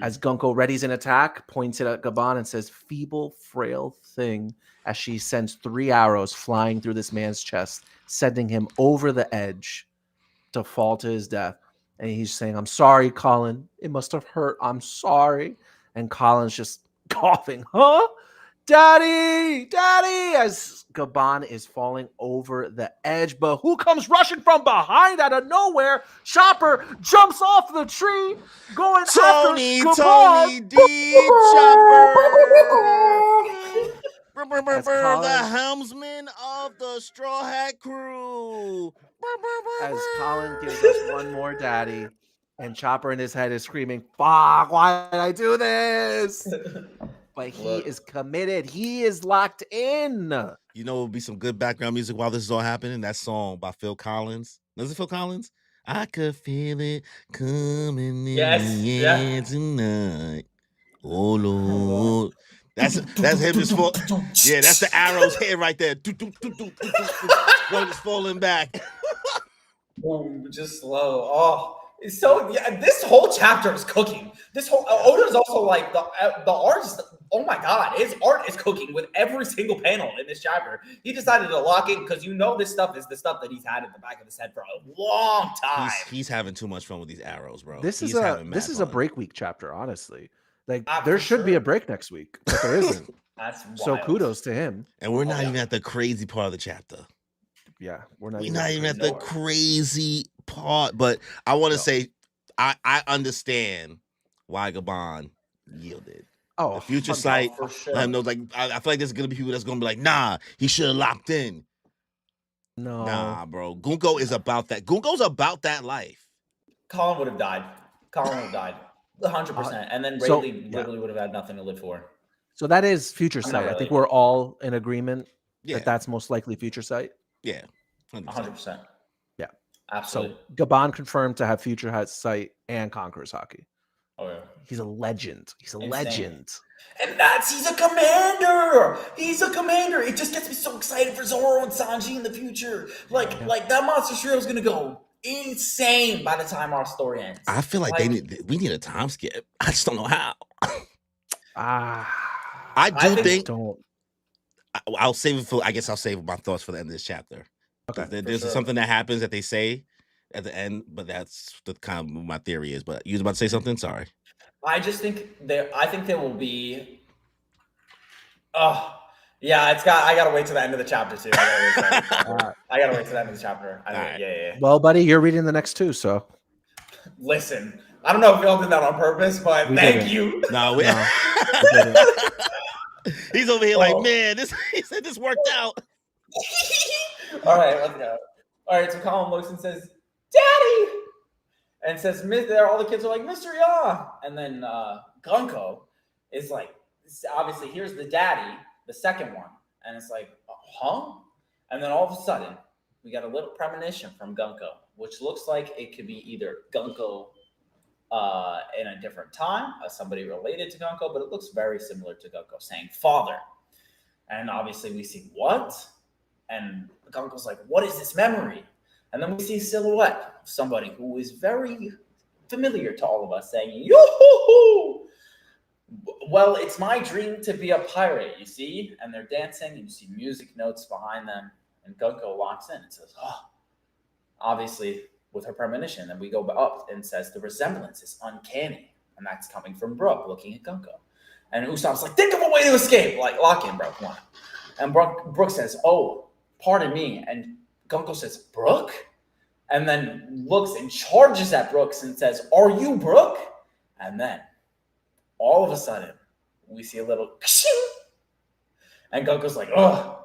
As Gunko readies an attack, points it at Gabon and says, "Feeble, frail thing," as she sends 3 arrows flying through this man's chest, sending him over the edge to fall to his death. And he's saying, "I'm sorry, Colin. It must have hurt. I'm sorry." And Colin's just coughing, "Huh? Daddy, Daddy," as Gabon is falling over the edge. But who comes rushing from behind out of nowhere? Chopper jumps off the tree, going after Gabon. Tony D. Chopper. The helmsman of the Straw Hat Crew. As Colin gives us one more daddy, and Chopper in his head is screaming, "Fuck, why did I do this?" But he is committed. He is locked in. You know, it would be some good background music while this is all happening. That song by Phil Collins. Was it Phil Collins? I could feel it coming in tonight. Oh Lord. That's him just fall. Yeah, that's the arrows hitting right there. Bro, just falling back. Boom, just slow. Oh. So this whole chapter is cooking. This whole Oda's also like the artist. Oh my god, his art is cooking with every single panel in this chapter. He decided to lock in because this stuff is the stuff that he's had in the back of his head for a long time. He's having too much fun with these arrows, bro. This is a break week chapter, honestly. Like there should be a break next week, but there isn't. That's wild. So kudos to him. And we're not even at the crazy part of the chapter. Yeah, we're not even at the crazy part. But I want to say, I understand why Gabon yielded. Oh, the future sight. For sure. I know, like I feel like there's gonna be people that's gonna be like, "Nah, he should have locked in." No, nah, bro. Gunko is about that. Gunko's about that life. Colin would have died. 100%. And then Rayleigh literally would have had nothing to live for. So that is future sight. I think we're all in agreement that that's most likely future sight. Yeah, 100%. Yeah, absolutely. So Gabon confirmed to have future sight and Conqueror's Haki. Oh yeah, he's a legend. He's a legend. And he's a commander. He's a commander. It just gets me so excited for Zoro and Sanji in the future. Like that monster trio is gonna go insane by the time our story ends. I feel like we need a time skip. I just don't know how. I think I'll save it for. I guess I'll save my thoughts for the end of this chapter. Okay, there's something that happens that they say at the end, but that's the kind of my theory is. But you was about to say something? Sorry. I just think there will be. Oh, yeah, I gotta wait till the end of the chapter too. I gotta wait till the end of the chapter. Yeah. Well, buddy, you're reading the next two, so. Listen, I don't know if y'all did that on purpose, but thank you. No, he's over here like, man, he said this worked out. All right, let's go. All right, so Colin looks and says, "Daddy," and says, "There." All the kids are like, "Mr. Ya," and then Gunko is like, obviously, here's the daddy, the second one, and it's like, huh? And then all of a sudden, we got a little premonition from Gunko, which looks like it could be either Gunko in a different time, somebody related to Gunko, but it looks very similar to Gunko saying "father." And obviously, we see what, and Gunko's like, "What is this memory?" And then we see a silhouette of somebody who is very familiar to all of us saying, "Yoo-hoo-hoo! Well, it's my dream to be a pirate," you see? And they're dancing, and you see music notes behind them. And Gunko walks in and says, "Oh," obviously with her premonition. And we go up and says, "The resemblance is uncanny." And that's coming from Brooke looking at Gunko. And Usopp's like, "Think of a way to escape." Like, lock in, Brooke. Come on. And Brooke says, "Oh, pardon me." And Gunko says, "Brooke?" And then looks and charges at Brooks and says, "Are you Brooke?" And then all of a sudden, we see a little and Gunko's like, "Ugh."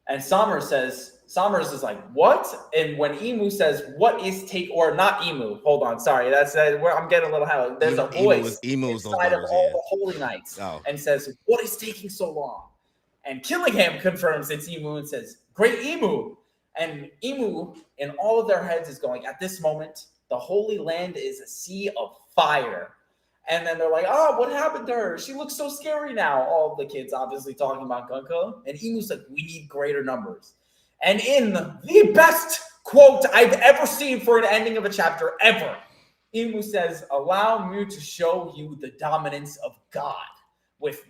And Summers is like, "What?" And when Emu says, "What is or not Emu?" Hold on, sorry, that's where I'm getting a little hell. There's a voice inside of all the Holy Knights and says, "What is taking so long?" And Killingham confirms it's Emu and says, "Great Emu." And Emu, in all of their heads, is going, "At this moment, the Holy Land is a sea of fire." And then they're like, "Oh, what happened to her? She looks so scary now." All the kids obviously talking about Gunko. And Emu's like, "We need greater numbers." And in the best quote I've ever seen for an ending of a chapter ever, Emu says, "Allow me to show you the dominance of God." With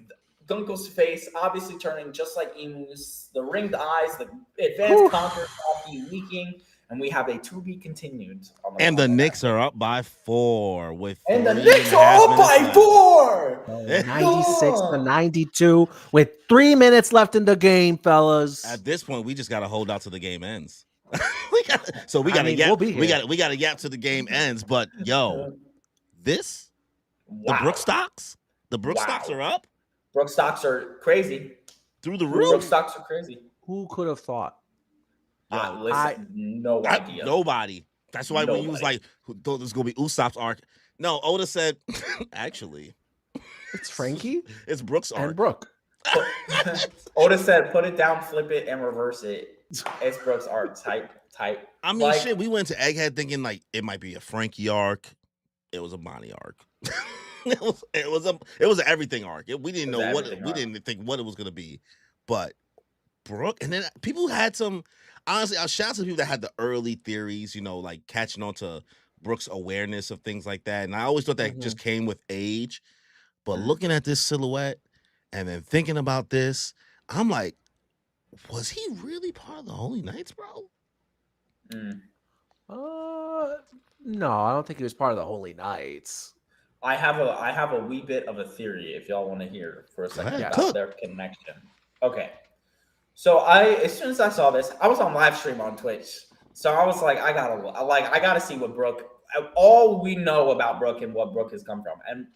Gunko's face obviously turning just like Emu's, the ringed eyes, the advanced conquer coffee leaking, and we have a to be continued. And the Knicks are up by 4 with and the Knicks are up by 4. 96-92 with 3 minutes left in the game, fellas. At this point, we just gotta hold out till the game ends. we got to yap till the game ends. But yo, the Brook stocks, are up. Brook stocks are crazy Through the roof. Brook stocks are crazy. Who could have thought? No idea. Nobody. That's why when he was like, "Who thought this was gonna be Usopp's arc?" No, Oda said, actually, it's Frankie. It's Brook's arc. And Brook. Oda said, "Put it down, flip it, and reverse it." It's Brook's arc. Type. I mean, shit. We went to Egghead thinking like it might be a Frankie arc. It was a Bonnie arc. it was an everything arc. We didn't know what we didn't think what it was gonna be, but Brook. And then people had some. Honestly, I'll shout out to the people that had the early theories. Like catching on to Brook's awareness of things like that. And I always thought that just came with age. But looking at this silhouette and then thinking about this, I'm like, was he really part of the Holy Knights, bro? No, I don't think he was part of the Holy Knights. I have a wee bit of a theory if y'all want to hear for a second about their connection. Okay. So as soon as I saw this, I was on live stream on Twitch. So I was like, I gotta see what Brook, all we know about Brook and what Brook has come from. And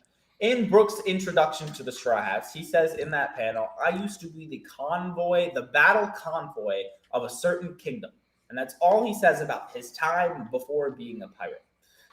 in Brook's introduction to the Straw Hats, he says in that panel, "I used to be the battle convoy of a certain kingdom." And that's all he says about his time before being a pirate.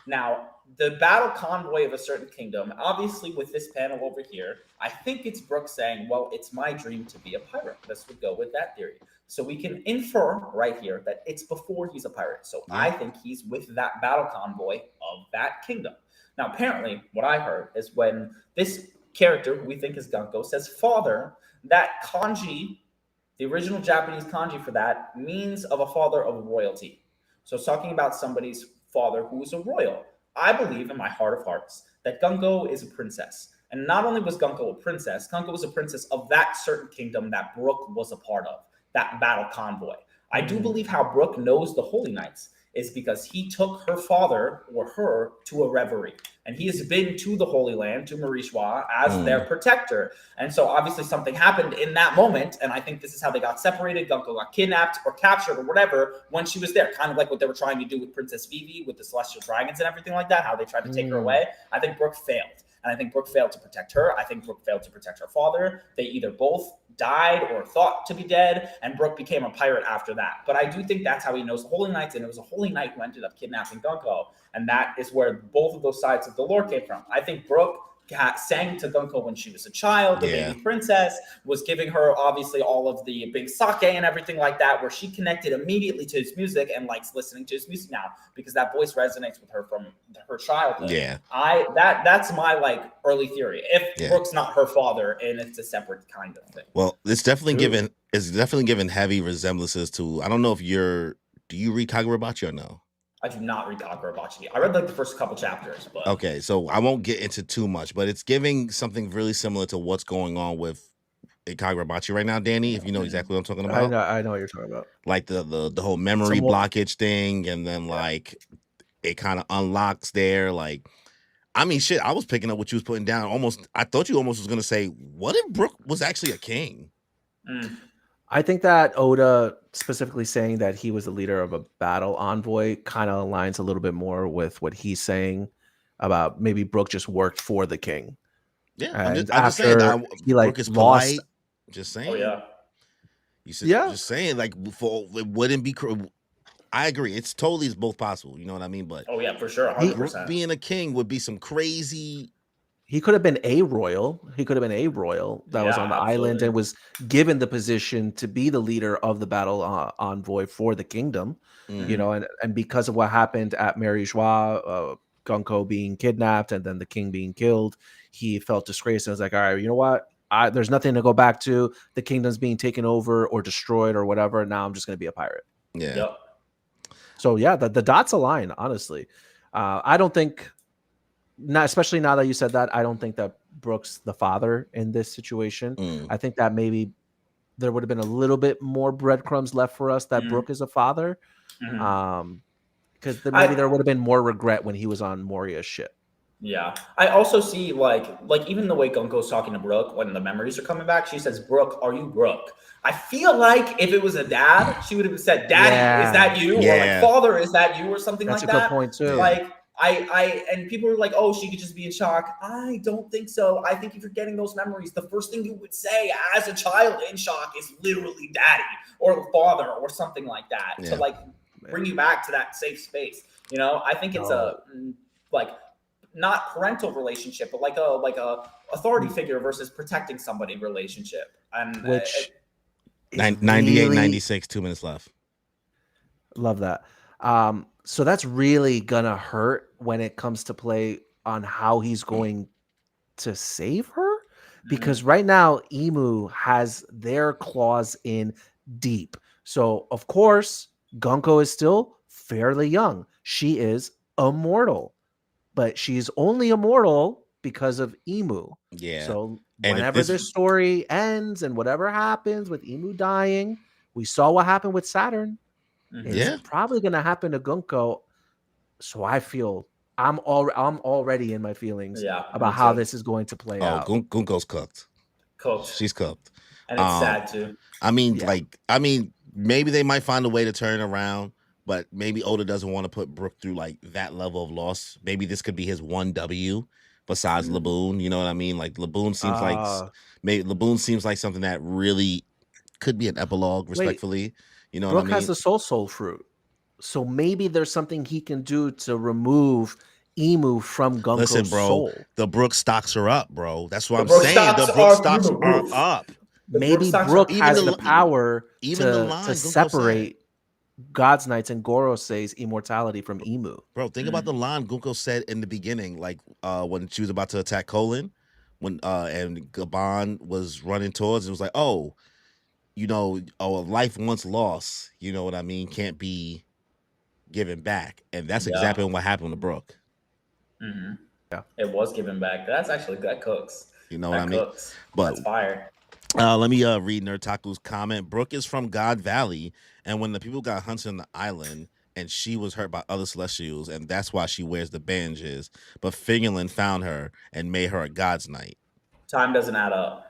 Now, the battle convoy of a certain kingdom, obviously with this panel over here, I think it's Brook saying, "Well, it's my dream to be a pirate." This would go with that theory. So we can infer right here that it's before he's a pirate. So I think he's with that battle convoy of that kingdom. Now, apparently, what I heard is when this character, who we think is Gunko, says "father," that kanji, the original Japanese kanji for that, means of a father of royalty. So it's talking about somebody's father who was a royal. I believe in my heart of hearts that Gunko is a princess. And not only was Gunko a princess, Gunko was a princess of that certain kingdom that Brook was a part of, that battle convoy. I do believe how Brook knows the Holy Knights is because he took her father or her to a reverie. And he has been to the Holy Land, to Marishwa, as their protector. And so obviously something happened in that moment. And I think this is how they got separated. Gunko got kidnapped or captured or whatever when she was there. Kind of like what they were trying to do with Princess Vivi, with the Celestial Dragons and everything like that, how they tried to take her away. I think Brook failed. And I think Brooke failed to protect her. I think Brooke failed to protect her father. They either both died or thought to be dead, and Brooke became a pirate after that. But I do think that's how he knows the Holy Knights, and it was a Holy Knight who ended up kidnapping Gunko, and that is where both of those sides of the lore came from. I think Brooke sang to Gunko when she was a child, the baby princess, was giving her obviously all of the big sake and everything like that, where she connected immediately to his music and likes listening to his music now because that voice resonates with her from her childhood. Yeah. That's my like early theory. If Brooke's not her father and it's a separate kind of thing. Well, it's definitely given heavy resemblances to, I don't know if do you read Kagurabachi or no? I do not read Kagurabachi. I read like the first couple chapters, but okay, so I won't get into too much, but it's giving something really similar to what's going on with Kagurabachi right now, Danny. If you know exactly what I'm talking about, I know what you're talking about. Like the whole memory blockage thing, and then like it kind of unlocks there. Like, I mean, shit, I was picking up what you was putting down. I thought you almost was gonna say, what if Brooke was actually a king? I think that Oda specifically saying that he was the leader of a battle envoy kind of aligns a little bit more with what he's saying about maybe Brooke just worked for the king. Yeah, and I'm just saying, he like Brooke is lost. Polite. Just saying. Oh yeah. You said, just saying, like, it wouldn't be. I agree. It's totally is both possible. You know what I mean? But oh yeah, for sure. 100%. Brooke being a king would be some crazy. He could have been a royal. He could have been a royal that was on the island and was given the position to be the leader of the battle envoy for the kingdom. You know, and because of what happened at Mary Joie, Gunko being kidnapped and then the king being killed, he felt disgraced and was like, all right, you know what? There's nothing to go back to. The kingdom's being taken over or destroyed or whatever. Now I'm just going to be a pirate. Yeah. Yep. So yeah, the dots align, honestly. I don't think, especially now that you said that, I don't think that Brooke's the father in this situation. I think that maybe there would have been a little bit more breadcrumbs left for us that Brooke is a father. Because maybe there would have been more regret when he was on Moria's ship. Yeah. I also see like even the way Gunko's talking to Brooke when the memories are coming back, she says, Brooke, are you Brooke? I feel like if it was a dad, she would have said, Daddy, is that you? Or like, Father, is that you? Or something like that. That's a good point too. Like and people were like, oh, she could just be in shock. I don't think so. I think if you're getting those memories, the first thing you would say as a child in shock is literally daddy or father or something like that to like bring you back to that safe space. You know, I think it's a like not parental relationship, but like a authority figure versus protecting somebody relationship. And which 98, 96, 2 minutes left. Love that. So that's really gonna hurt when it comes to play on how he's going to save her, because right now Emu has their claws in deep. So of course Gunko is still fairly young. She is immortal, but she's only immortal because of Emu. Yeah. So whenever this story ends and whatever happens with Emu dying, we saw what happened with Saturn. It's probably going to happen to Gunko. So I feel I'm already in my feelings about how this is going to play out. Gunko's cooked. She's cooked. And it's sad too. I mean, maybe they might find a way to turn it around, but maybe Oda doesn't want to put Brooke through like that level of loss. Maybe this could be his one W besides Laboon. You know what I mean? Like Laboon seems like something that really could be an epilogue, respectfully. You know Brooke what I mean? has the soul fruit. So maybe there's something he can do to remove Emu from Gunko's Listen, bro, soul. The Brooke stocks are up, bro. That's what I'm saying. The Brooke stocks are up. Maybe Brooke has the power to separate God's Knights and Gorosei's immortality from Emu. Bro, think about the line Gunko said in the beginning, like when she was about to attack Colin, when and Gabon was running towards, it was like, oh, you know, a life once lost, you know what I mean, can't be given back. And that's exactly what happened to Brooke. Yeah. It was given back. That's actually, that cooks. You know what I mean? But that's fire. Let me read Nerdtaku's comment. Brooke is from God Valley, and when the people got hunted on the island, and she was hurt by other celestials, and that's why she wears the bandages. But Fingerland found her and made her a God's Knight. Time doesn't add up.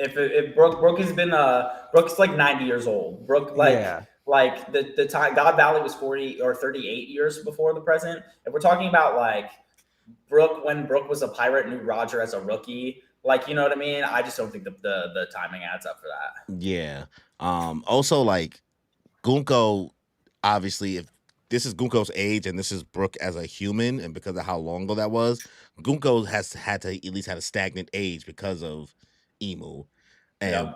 If Brooke has been Brooke's like 90 years old. Brooke like the time God Valley was 40 or 38 years before the present. If we're talking about like when Brooke was a pirate, knew Roger as a rookie. Like, you know what I mean? I just don't think the timing adds up for that. Yeah. Also, like Gunko, obviously, if this is Gunko's age and this is Brooke as a human, and because of how long ago that was, Gunko has had to at least had a stagnant age because of Emu. And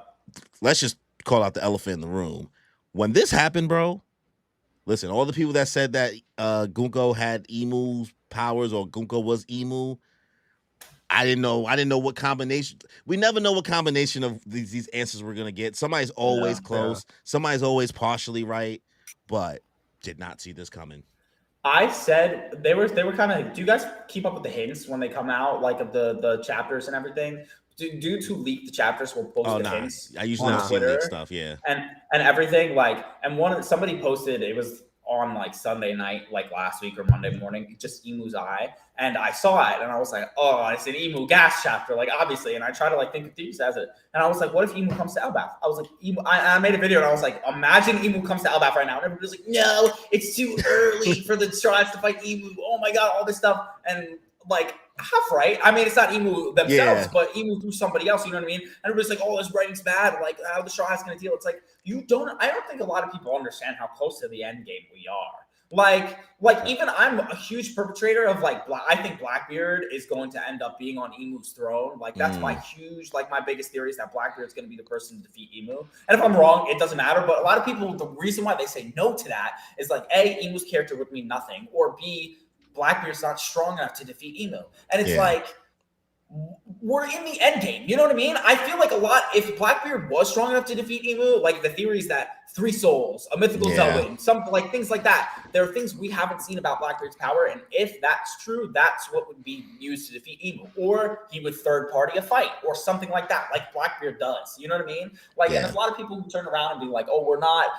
let's just call out the elephant in the room. When this happened, bro, listen, all the people that said that Gunko had Emu's powers or Gunko was Emu, I didn't know what combination. We never know what combination of these answers we're gonna get. Somebody's always close. Yeah. Somebody's always partially right, but did not see this coming. I said they were kind of. Do you guys keep up with the hints when they come out, like of the chapters and everything? Due to leak the chapters, we'll post the hints. I usually don't see leak stuff, yeah, and everything. Like, and somebody posted, it was on like Sunday night, like last week or Monday morning, just Emu's eye. And I saw it and I was like, oh, it's an Emu gas chapter, like obviously. And I try to like think of things as it. And I was like, what if Emu comes to Elbaf? I was like, I made a video and I was like, imagine Emu comes to Elbaf right now. And everybody's like, no, it's too early for the tribes to fight Emu. Oh my God, all this stuff. And like, half right. I mean, it's not Emu themselves, but Emu through somebody else. You know what I mean? And everybody's like, "Oh, this writing's bad." Like, how the Straw Hat's going to deal? It's like I don't think a lot of people understand how close to the end game we are. Like even I'm a huge perpetrator of like, I think Blackbeard is going to end up being on Emu's throne. Like that's my biggest theory is that Blackbeard is going to be the person to defeat Emu. And if I'm wrong, it doesn't matter. But a lot of people, the reason why they say no to that is like, A, Emu's character would mean nothing, or B, Blackbeard's not strong enough to defeat Emu. And it's like, we're in the end game. You know what I mean? I feel like if Blackbeard was strong enough to defeat Emu, like the theory is that 3 souls, a mythical Zelwyn, some like things like that. There are things we haven't seen about Blackbeard's power. And if that's true, that's what would be used to defeat Emu. Or he would third party a fight or something like that, like Blackbeard does. You know what I mean? Like, and there's a lot of people who turn around and be like, oh, we're not,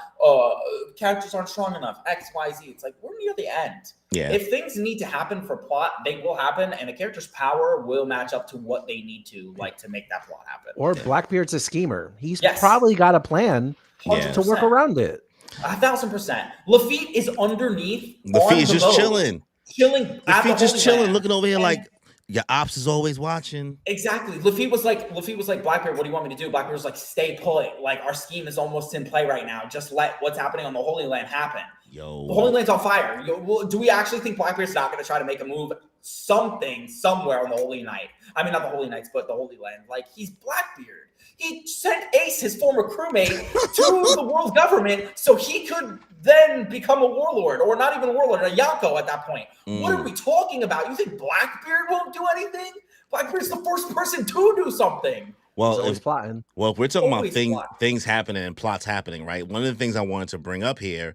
characters aren't strong enough, X, Y, Z. It's like, we're near the end. Yeah. If things need to happen for plot, they will happen, and a character's power will match up to what they need to like to make that plot happen. Or Blackbeard's a schemer. He's probably got a plan to work around it. 1,000%. Lafitte is underneath. Lafitte's just chilling. Lafitte just chilling, looking over here like your ops is always watching. Exactly. Lafitte was like, Blackbeard, what do you want me to do? Blackbeard was like, stay put. Like, our scheme is almost in play right now. Just let what's happening on the Holy Land happen. The Holy Land's on fire. Do we actually think Blackbeard's not going to try to make a move somewhere on the Holy Night? I mean, not the Holy Knights, but the Holy Land. Like, he's Blackbeard. He sent Ace, his former crewmate, to the world government so he could then become a warlord, or not even a warlord, a Yonko at that point. What are we talking about? You think Blackbeard won't do anything? Blackbeard's the first person to do something. Well, if we're talking about things happening and plots happening, right? One of the things I wanted to bring up here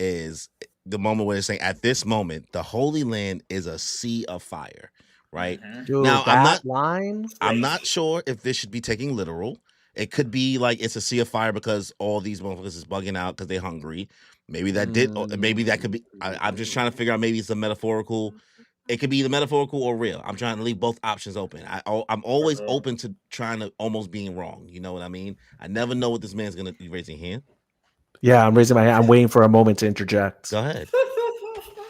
is the moment where they're saying, at this moment, the Holy Land is a sea of fire, right? Dude, now, I'm not sure if this should be taken literal. It could be like it's a sea of fire because all these motherfuckers is bugging out because they're hungry. Maybe that maybe that could be. I'm just trying to figure out. Maybe it's a metaphorical. It could be the metaphorical or real. I'm trying to leave both options open. I'm always open to trying to almost being wrong. You know what I mean? I never know what this man's gonna be raising hand. Yeah, I'm raising my hand. I'm waiting for a moment to interject. Go ahead.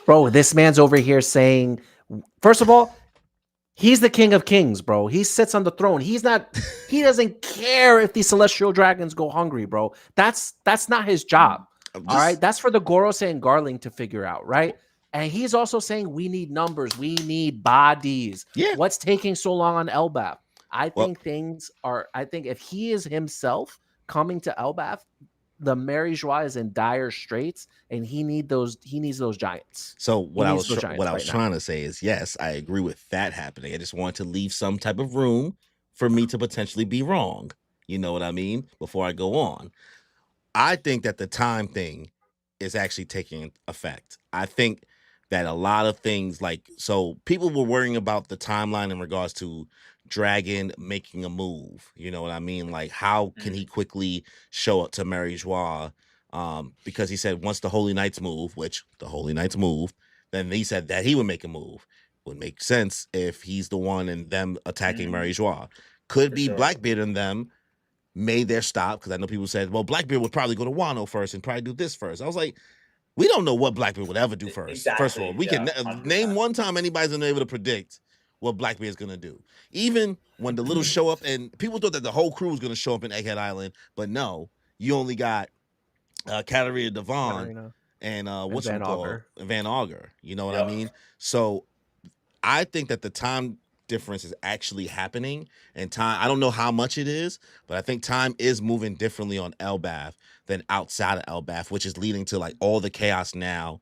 Bro, this man's over here saying, first of all, he's the king of kings, bro. He sits on the throne. He doesn't care if these celestial dragons go hungry, bro. That's not his job. All right. That's for the Goros and Garling to figure out, right? And he's also saying we need numbers, we need bodies. Yeah. What's taking so long on Elbaf? I think if he is himself coming to Elbaf, the Mary Joie is in dire straits, and he needs those giants. So what I was trying to say is, yes, I agree with that happening. I just want to leave some type of room for me to potentially be wrong. You know what I mean? Before I go on, I think that the time thing is actually taking effect. I think that a lot of things so people were worrying about the timeline in regards to Dragon making a move. You know what I mean? Like, how can he quickly show up to Mary Joie? Because he said once the Holy Knights move, which the Holy Knights moved, then he said that he would make a move. Would make sense if he's the one and them attacking Mary Joie. Could be Blackbeard and them made their stop, because I know people said, well, Blackbeard would probably go to Wano first and probably do this first. I was like, We don't know what Blackbeard would ever do first. Exactly. First of all, we can name one time anybody's been able to predict what Blackbeard's going to do. Even when the little show up, and people thought that the whole crew was going to show up in Egghead Island, but no, you only got Katarina Devon and what's Van Auger. Van Auger. You know what I mean? So I think that the time difference is actually happening, and time, I don't know how much it is, but I think time is moving differently on Elbaf than outside of Elbaf, which is leading to like all the chaos now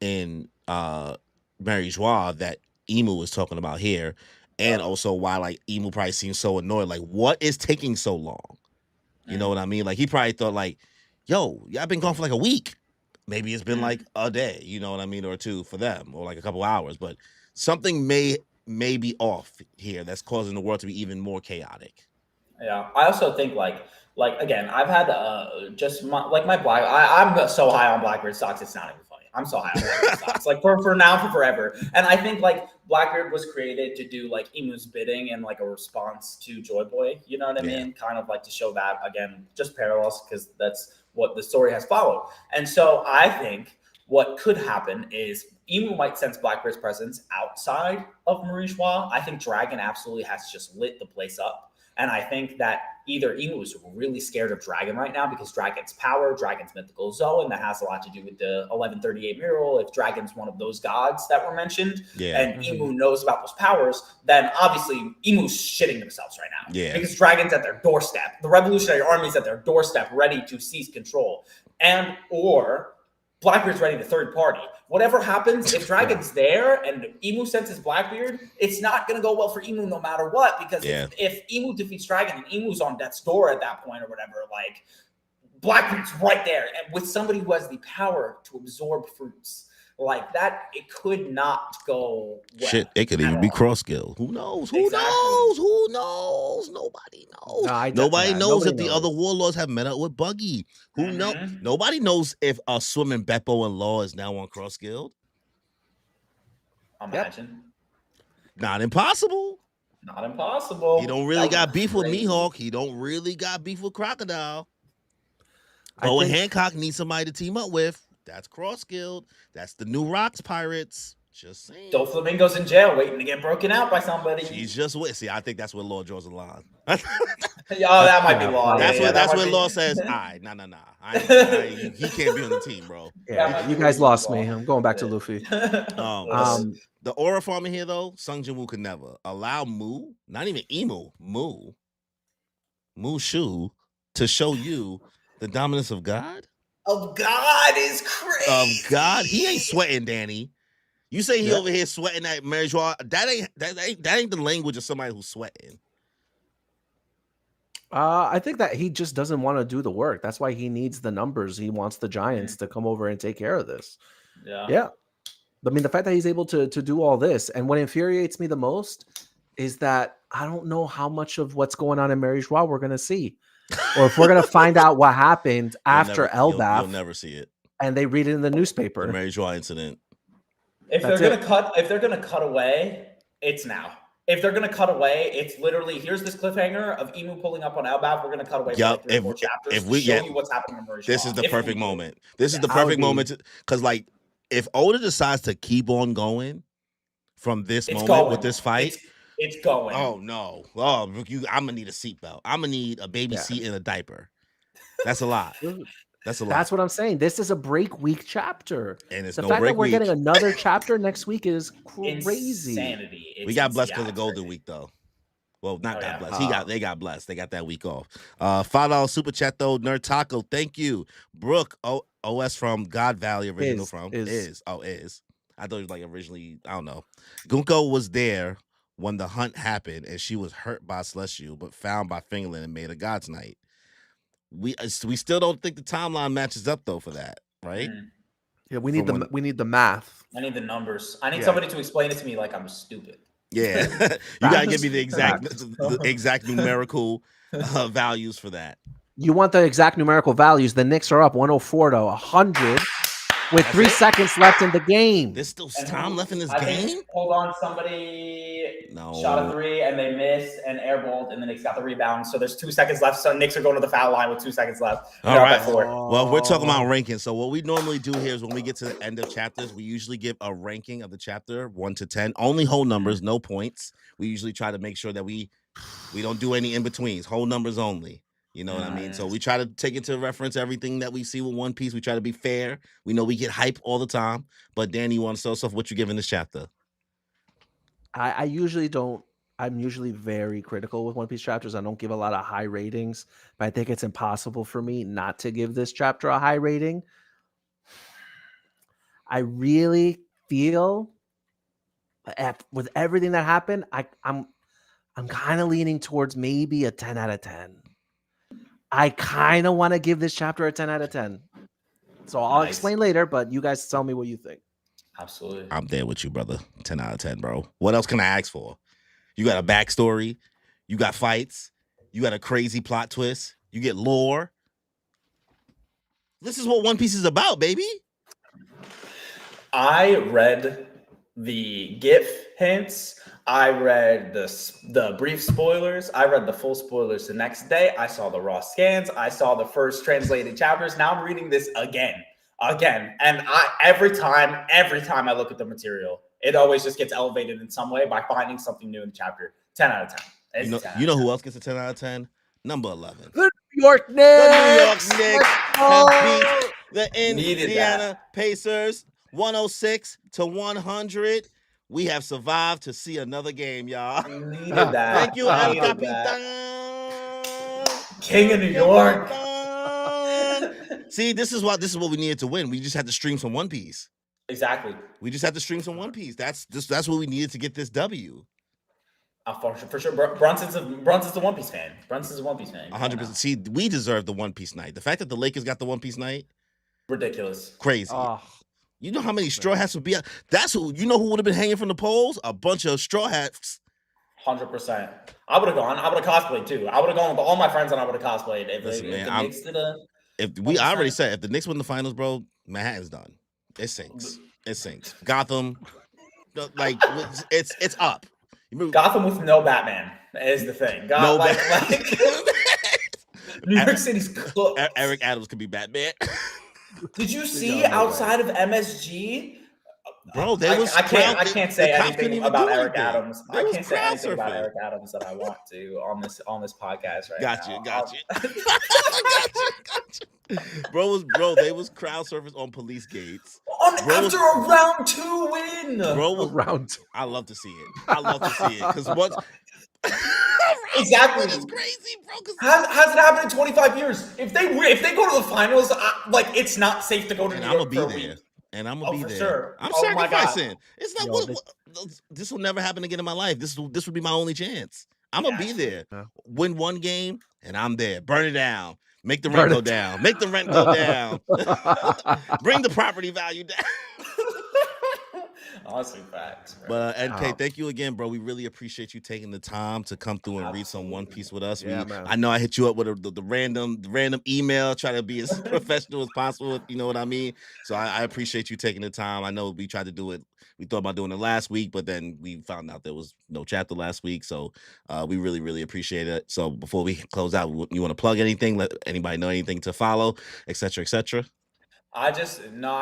in Mary Joie that Emu was talking about here, and also why like Emu probably seems so annoyed. Like, what is taking so long? You know what I mean? Like, he probably thought like, yo, y'all been gone for like a week. Maybe it's been like a day, you know what I mean, or two for them, or like a couple hours, but something may be off here that's causing the world to be even more chaotic. Yeah, I also think like again, I've had just my Black. I'm so high on Blackbeard stocks, it's not even funny. I'm so high on Blackbeard stocks, like for now, for forever. And I think like Blackbeard was created to do like Emu's bidding and like a response to Joy Boy. You know what I mean? Kind of like to show that again, just parallels, because that's what the story has followed. And so I think what could happen is Emu might sense Blackbeard's presence outside of Marie Joie. I think Dragon absolutely has just lit the place up. And I think that either Emu is really scared of Dragon right now because Dragon's power, Dragon's mythical zone, that has a lot to do with the 1138 mural. If Dragon's one of those gods that were mentioned, and Emu knows about those powers, then obviously Emu's shitting themselves right now. Yeah. Because Dragon's at their doorstep. The Revolutionary Army's at their doorstep, ready to seize control. And or Blackbeard's ready to third party. Whatever happens, if Dragon's there and Emu senses Blackbeard, it's not going to go well for Emu no matter what, because if Emu defeats Dragon and Emu's on death's door at that point or whatever, like, Blackbeard's right there. And with somebody who has the power to absorb fruits like that, it could not go well. Shit, it could even be cross-skill. Who knows? Who knows? Who knows? Nobody knows. Nobody knows if the other warlords have met up with Buggy. Who knows? Nobody knows if swimming Beppo and Law is now on cross-skilled. Imagine. Not impossible. Not impossible. He don't really got beef with Mihawk. He don't really got beef with Crocodile. Bo and Hancock need somebody to team up with. That's cross-skilled. That's the new Rocks Pirates. Just saying. Doflamingo's in jail waiting to get broken out by somebody. She's just wait. See, I think that's where Law draws the line. That might be Law. That's where Law says, all right, nah. He can't be on the team, bro. Yeah, you guys lost me. I'm going back to Luffy. The aura farmer here, though, Sung Jin Woo could never allow Mu, not even Emu, Mu Shu, to show you the dominance of God. Of God is crazy. Of God, he ain't sweating, Danny. You say he over here sweating at Mary Joie. That ain't the language of somebody who's sweating. I think that he just doesn't want to do the work. That's why he needs the numbers. He wants the Giants to come over and take care of this. Yeah. I mean, the fact that he's able to do all this, and what infuriates me the most is that I don't know how much of what's going on in Mary Joie we're going to see. Or if we're going to find out what happened after Elbaf. You'll never see it. And they read it in the newspaper. The Mary Joie incident. If they're going to cut away, it's now. If they're going to cut away, it's literally, here's this cliffhanger of Emu pulling up on Elbaf. We're going to cut away for like 3 or 4 chapters to show you what's happening in Mary Joie. This is the perfect moment. This is the perfect moment. Because, like, if Oda decides to keep on going from this moment with this fight, it's going. Oh no! Oh, I'm gonna need a seatbelt. I'm gonna need a baby seat and a diaper. That's a lot. That's a lot. That's what I'm saying. This is a break week chapter, and it's the fact that we're getting another chapter next week is crazy. Insanity. We got blessed because of Golden Week, though. Well, not got blessed. They got blessed. They got that week off. $5 super chat though. Nerd Taco, thank you. Brooke OS from God Valley, original is. I thought it was like originally. I don't know. Gunko was there when the hunt happened, and she was hurt by Celestial, but found by Fingerland and made a God's Night. We still don't think the timeline matches up though for that, right? Yeah, we need the math. I need the numbers. I need somebody to explain it to me like I'm stupid. Yeah, you gotta give me the exact numerical values for that. You want the exact numerical values? The Knicks are up 104 to 100. with 3 seconds left in the game. There's still time left in this game? Hold on, somebody shot a 3 and they missed and airballed, and the Knicks got the rebound. So there's 2 seconds left. So Knicks are going to the foul line with 2 seconds left. All right. Well, we're talking about ranking. So what we normally do here is when we get to the end of chapters, we usually give a ranking of the chapter 1 to 10. Only whole numbers, no points. We usually try to make sure that we don't do any in-betweens. Whole numbers only. You know what I mean? So we try to take into reference everything that we see with One Piece. We try to be fair. We know we get hype all the time. But Danny, you want to start off what you give in this chapter? I usually don't. I'm usually very critical with One Piece chapters. I don't give a lot of high ratings, but I think it's impossible for me not to give this chapter a high rating. I really feel with everything that happened, I'm kind of leaning towards maybe a 10 out of 10. I kind of want to give this chapter a 10 out of 10. So I'll explain later, but you guys tell me what you think. Absolutely. I'm there with you, brother. 10 out of 10, bro. What else can I ask for? You got a backstory. You got fights. You got a crazy plot twist. You get lore. This is what One Piece is about, baby. I read the GIF hints. I read the brief spoilers. I read the full spoilers the next day. I saw the raw scans. I saw the first translated chapters. Now I'm reading this again. And every time I look at the material, it always just gets elevated in some way by finding something new in the chapter. 10 out of 10. You know who else gets a 10 out of 10? Number 11. The New York Knicks. The New York Knicks have beat the Indiana Pacers 106-100. We have survived to see another game, y'all. Needed that. Thank you, El Capitan. King of New York. See, this is what we needed to win. We just had to stream some One Piece. Exactly. We just had to stream some One Piece. That's what we needed to get this W. For sure. Brunson's a One Piece fan. 100%. See, we deserve the One Piece night. The fact that the Lakers got the One Piece night, ridiculous. Crazy. You know how many straw hats would be? That's who. You know who would have been hanging from the poles? A bunch of straw hats. 100%. I would have gone. I would have cosplayed too. I would have gone with all my friends and I would have cosplayed. I already said if the Knicks win the finals, bro, Manhattan's done. It sinks. Gotham, like it's up. Gotham with no Batman is the thing. New York City's cooked. Eric Adams could be Batman. Did you see outside of MSG? Bro, I can't say anything about Eric Adams. I can't say anything about Eric Adams that I want to on this podcast right now. Got you. Bro, they was crowd surfing on police gates. After a round 2 win. Bro was round 2. I love to see it. Because once exactly. It's crazy, bro. Has it happened in 25 years? If they go to the finals, it's not safe to go to New York for a week. And I'm gonna be there. Sure. I'm sacrificing. It's not this will never happen again in my life. This would be my only chance. I'm gonna be there. Win one game, and I'm there. Burn it down. Make the rent go down. Make the rent go down. Bring the property value down. Awesome facts. But NK, thank you again, bro. We really appreciate you taking the time to come through and read some One Piece with us. I know I hit you up with the random email, try to be as professional as possible. You know what I mean? So I appreciate you taking the time. I know we tried to do it. We thought about doing it last week, but then we found out there was no chapter last week. So we really, really appreciate it. So before we close out, you want to plug anything? Let anybody know anything to follow, et cetera, et cetera? I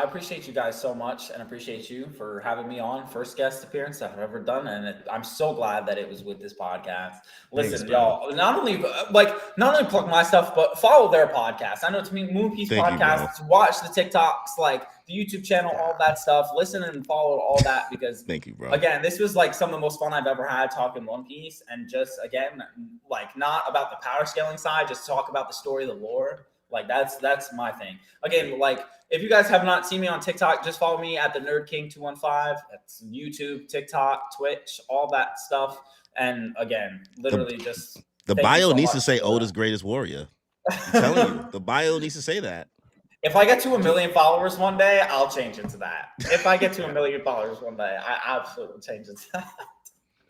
appreciate you guys so much and appreciate you for having me on. First guest appearance I've ever done. And I'm so glad that it was with this podcast. Listen, y'all, not only plug my stuff, but follow their podcast. I know it's Moon Piece Podcast. Watch the TikToks, like the YouTube channel, all that stuff. Listen and follow all that because thank you, bro. Again, this was like some of the most fun I've ever had talking One Piece. And just again, like not about the power scaling side, just talk about the story, the lore. Like that's my thing. Again, like if you guys have not seen me on TikTok, just follow me at the Nerd King 215. That's YouTube, TikTok, Twitch, all that stuff. And again, literally the bio needs to say Oda's greatest warrior. I'm telling you, the bio needs to say that. If I get to 1 million followers one day, I'll change it to that. If I get to 1 million followers one day, I absolutely change it to that.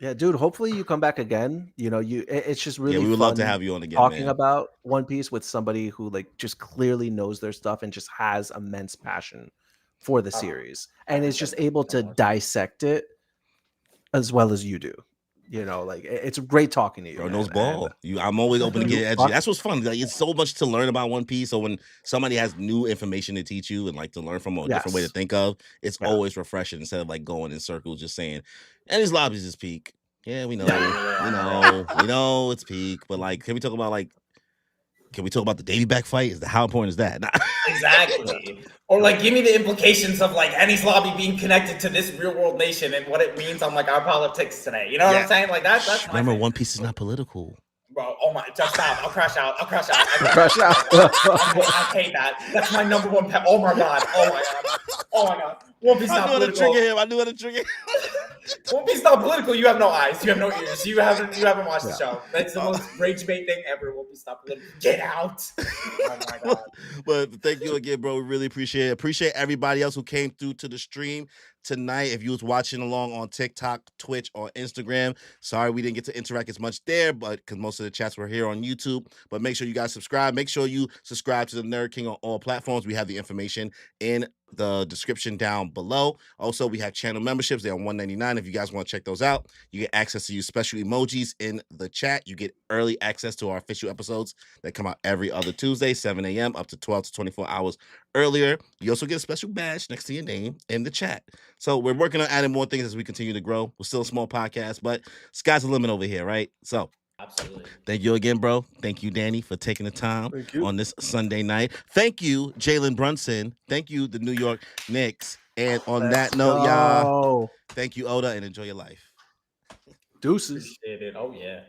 Yeah, dude. Hopefully you come back again. You know, it's just really we would fun love to have you on again. Talking about One Piece with somebody who like just clearly knows their stuff and just has immense passion for the series, and is just able to dissect it as well as you do. You know, like it's great talking to you. Bro man. knows ball. I'm always open to get edgy. That's what's fun. Like, it's so much to learn about One Piece. So when somebody has new information to teach you and like to learn from a different way to think of, it's always refreshing instead of like going in circles just saying, and his lobbies is peak. Yeah, we know, we know it's peak. But like, can we talk about the Davy back fight? How important is that? Exactly. Or like, give me the implications of like Enies Lobby being connected to this real world nation and what it means on like our politics today. You know what I'm saying? Like that's remember, One Piece is not political. Bro, oh my, just stop. I'll crash out. Crash out. I hate that. That's my number one pet. Oh my god. One Piece not political. I knew how to trigger him. One Piece not political. You have no eyes. You have no ears. You haven't watched the show. That's the most rage bait thing ever. One Piece not political. Get out. Oh my god. But thank you again, bro. We really appreciate it. Appreciate everybody else who came through to the stream tonight. If you was watching along on TikTok, Twitch, or Instagram, sorry we didn't get to interact as much there, but because most of the chats were here on YouTube. But make sure you guys subscribe. Make sure you subscribe to the Nerd King on all platforms. We have the information in the description down below. Also, we have channel memberships. They're $1.99. If you guys want to check those out, you get access to use special emojis in the chat. You get early access to our official episodes that come out every other Tuesday, 7 a.m. up to 12 to 24 hours earlier. You also get a special badge next to your name in the chat. So we're working on adding more things as we continue to grow. We're still a small podcast, but sky's the limit over here, right? So absolutely. Thank you again, bro. Thank you, Danny, for taking the time on this Sunday night. Thank you, Jalen Brunson. Thank you, the New York Knicks. And on that note, y'all, thank you, Oda, and enjoy your life. Deuces. Appreciate it. Oh, yeah.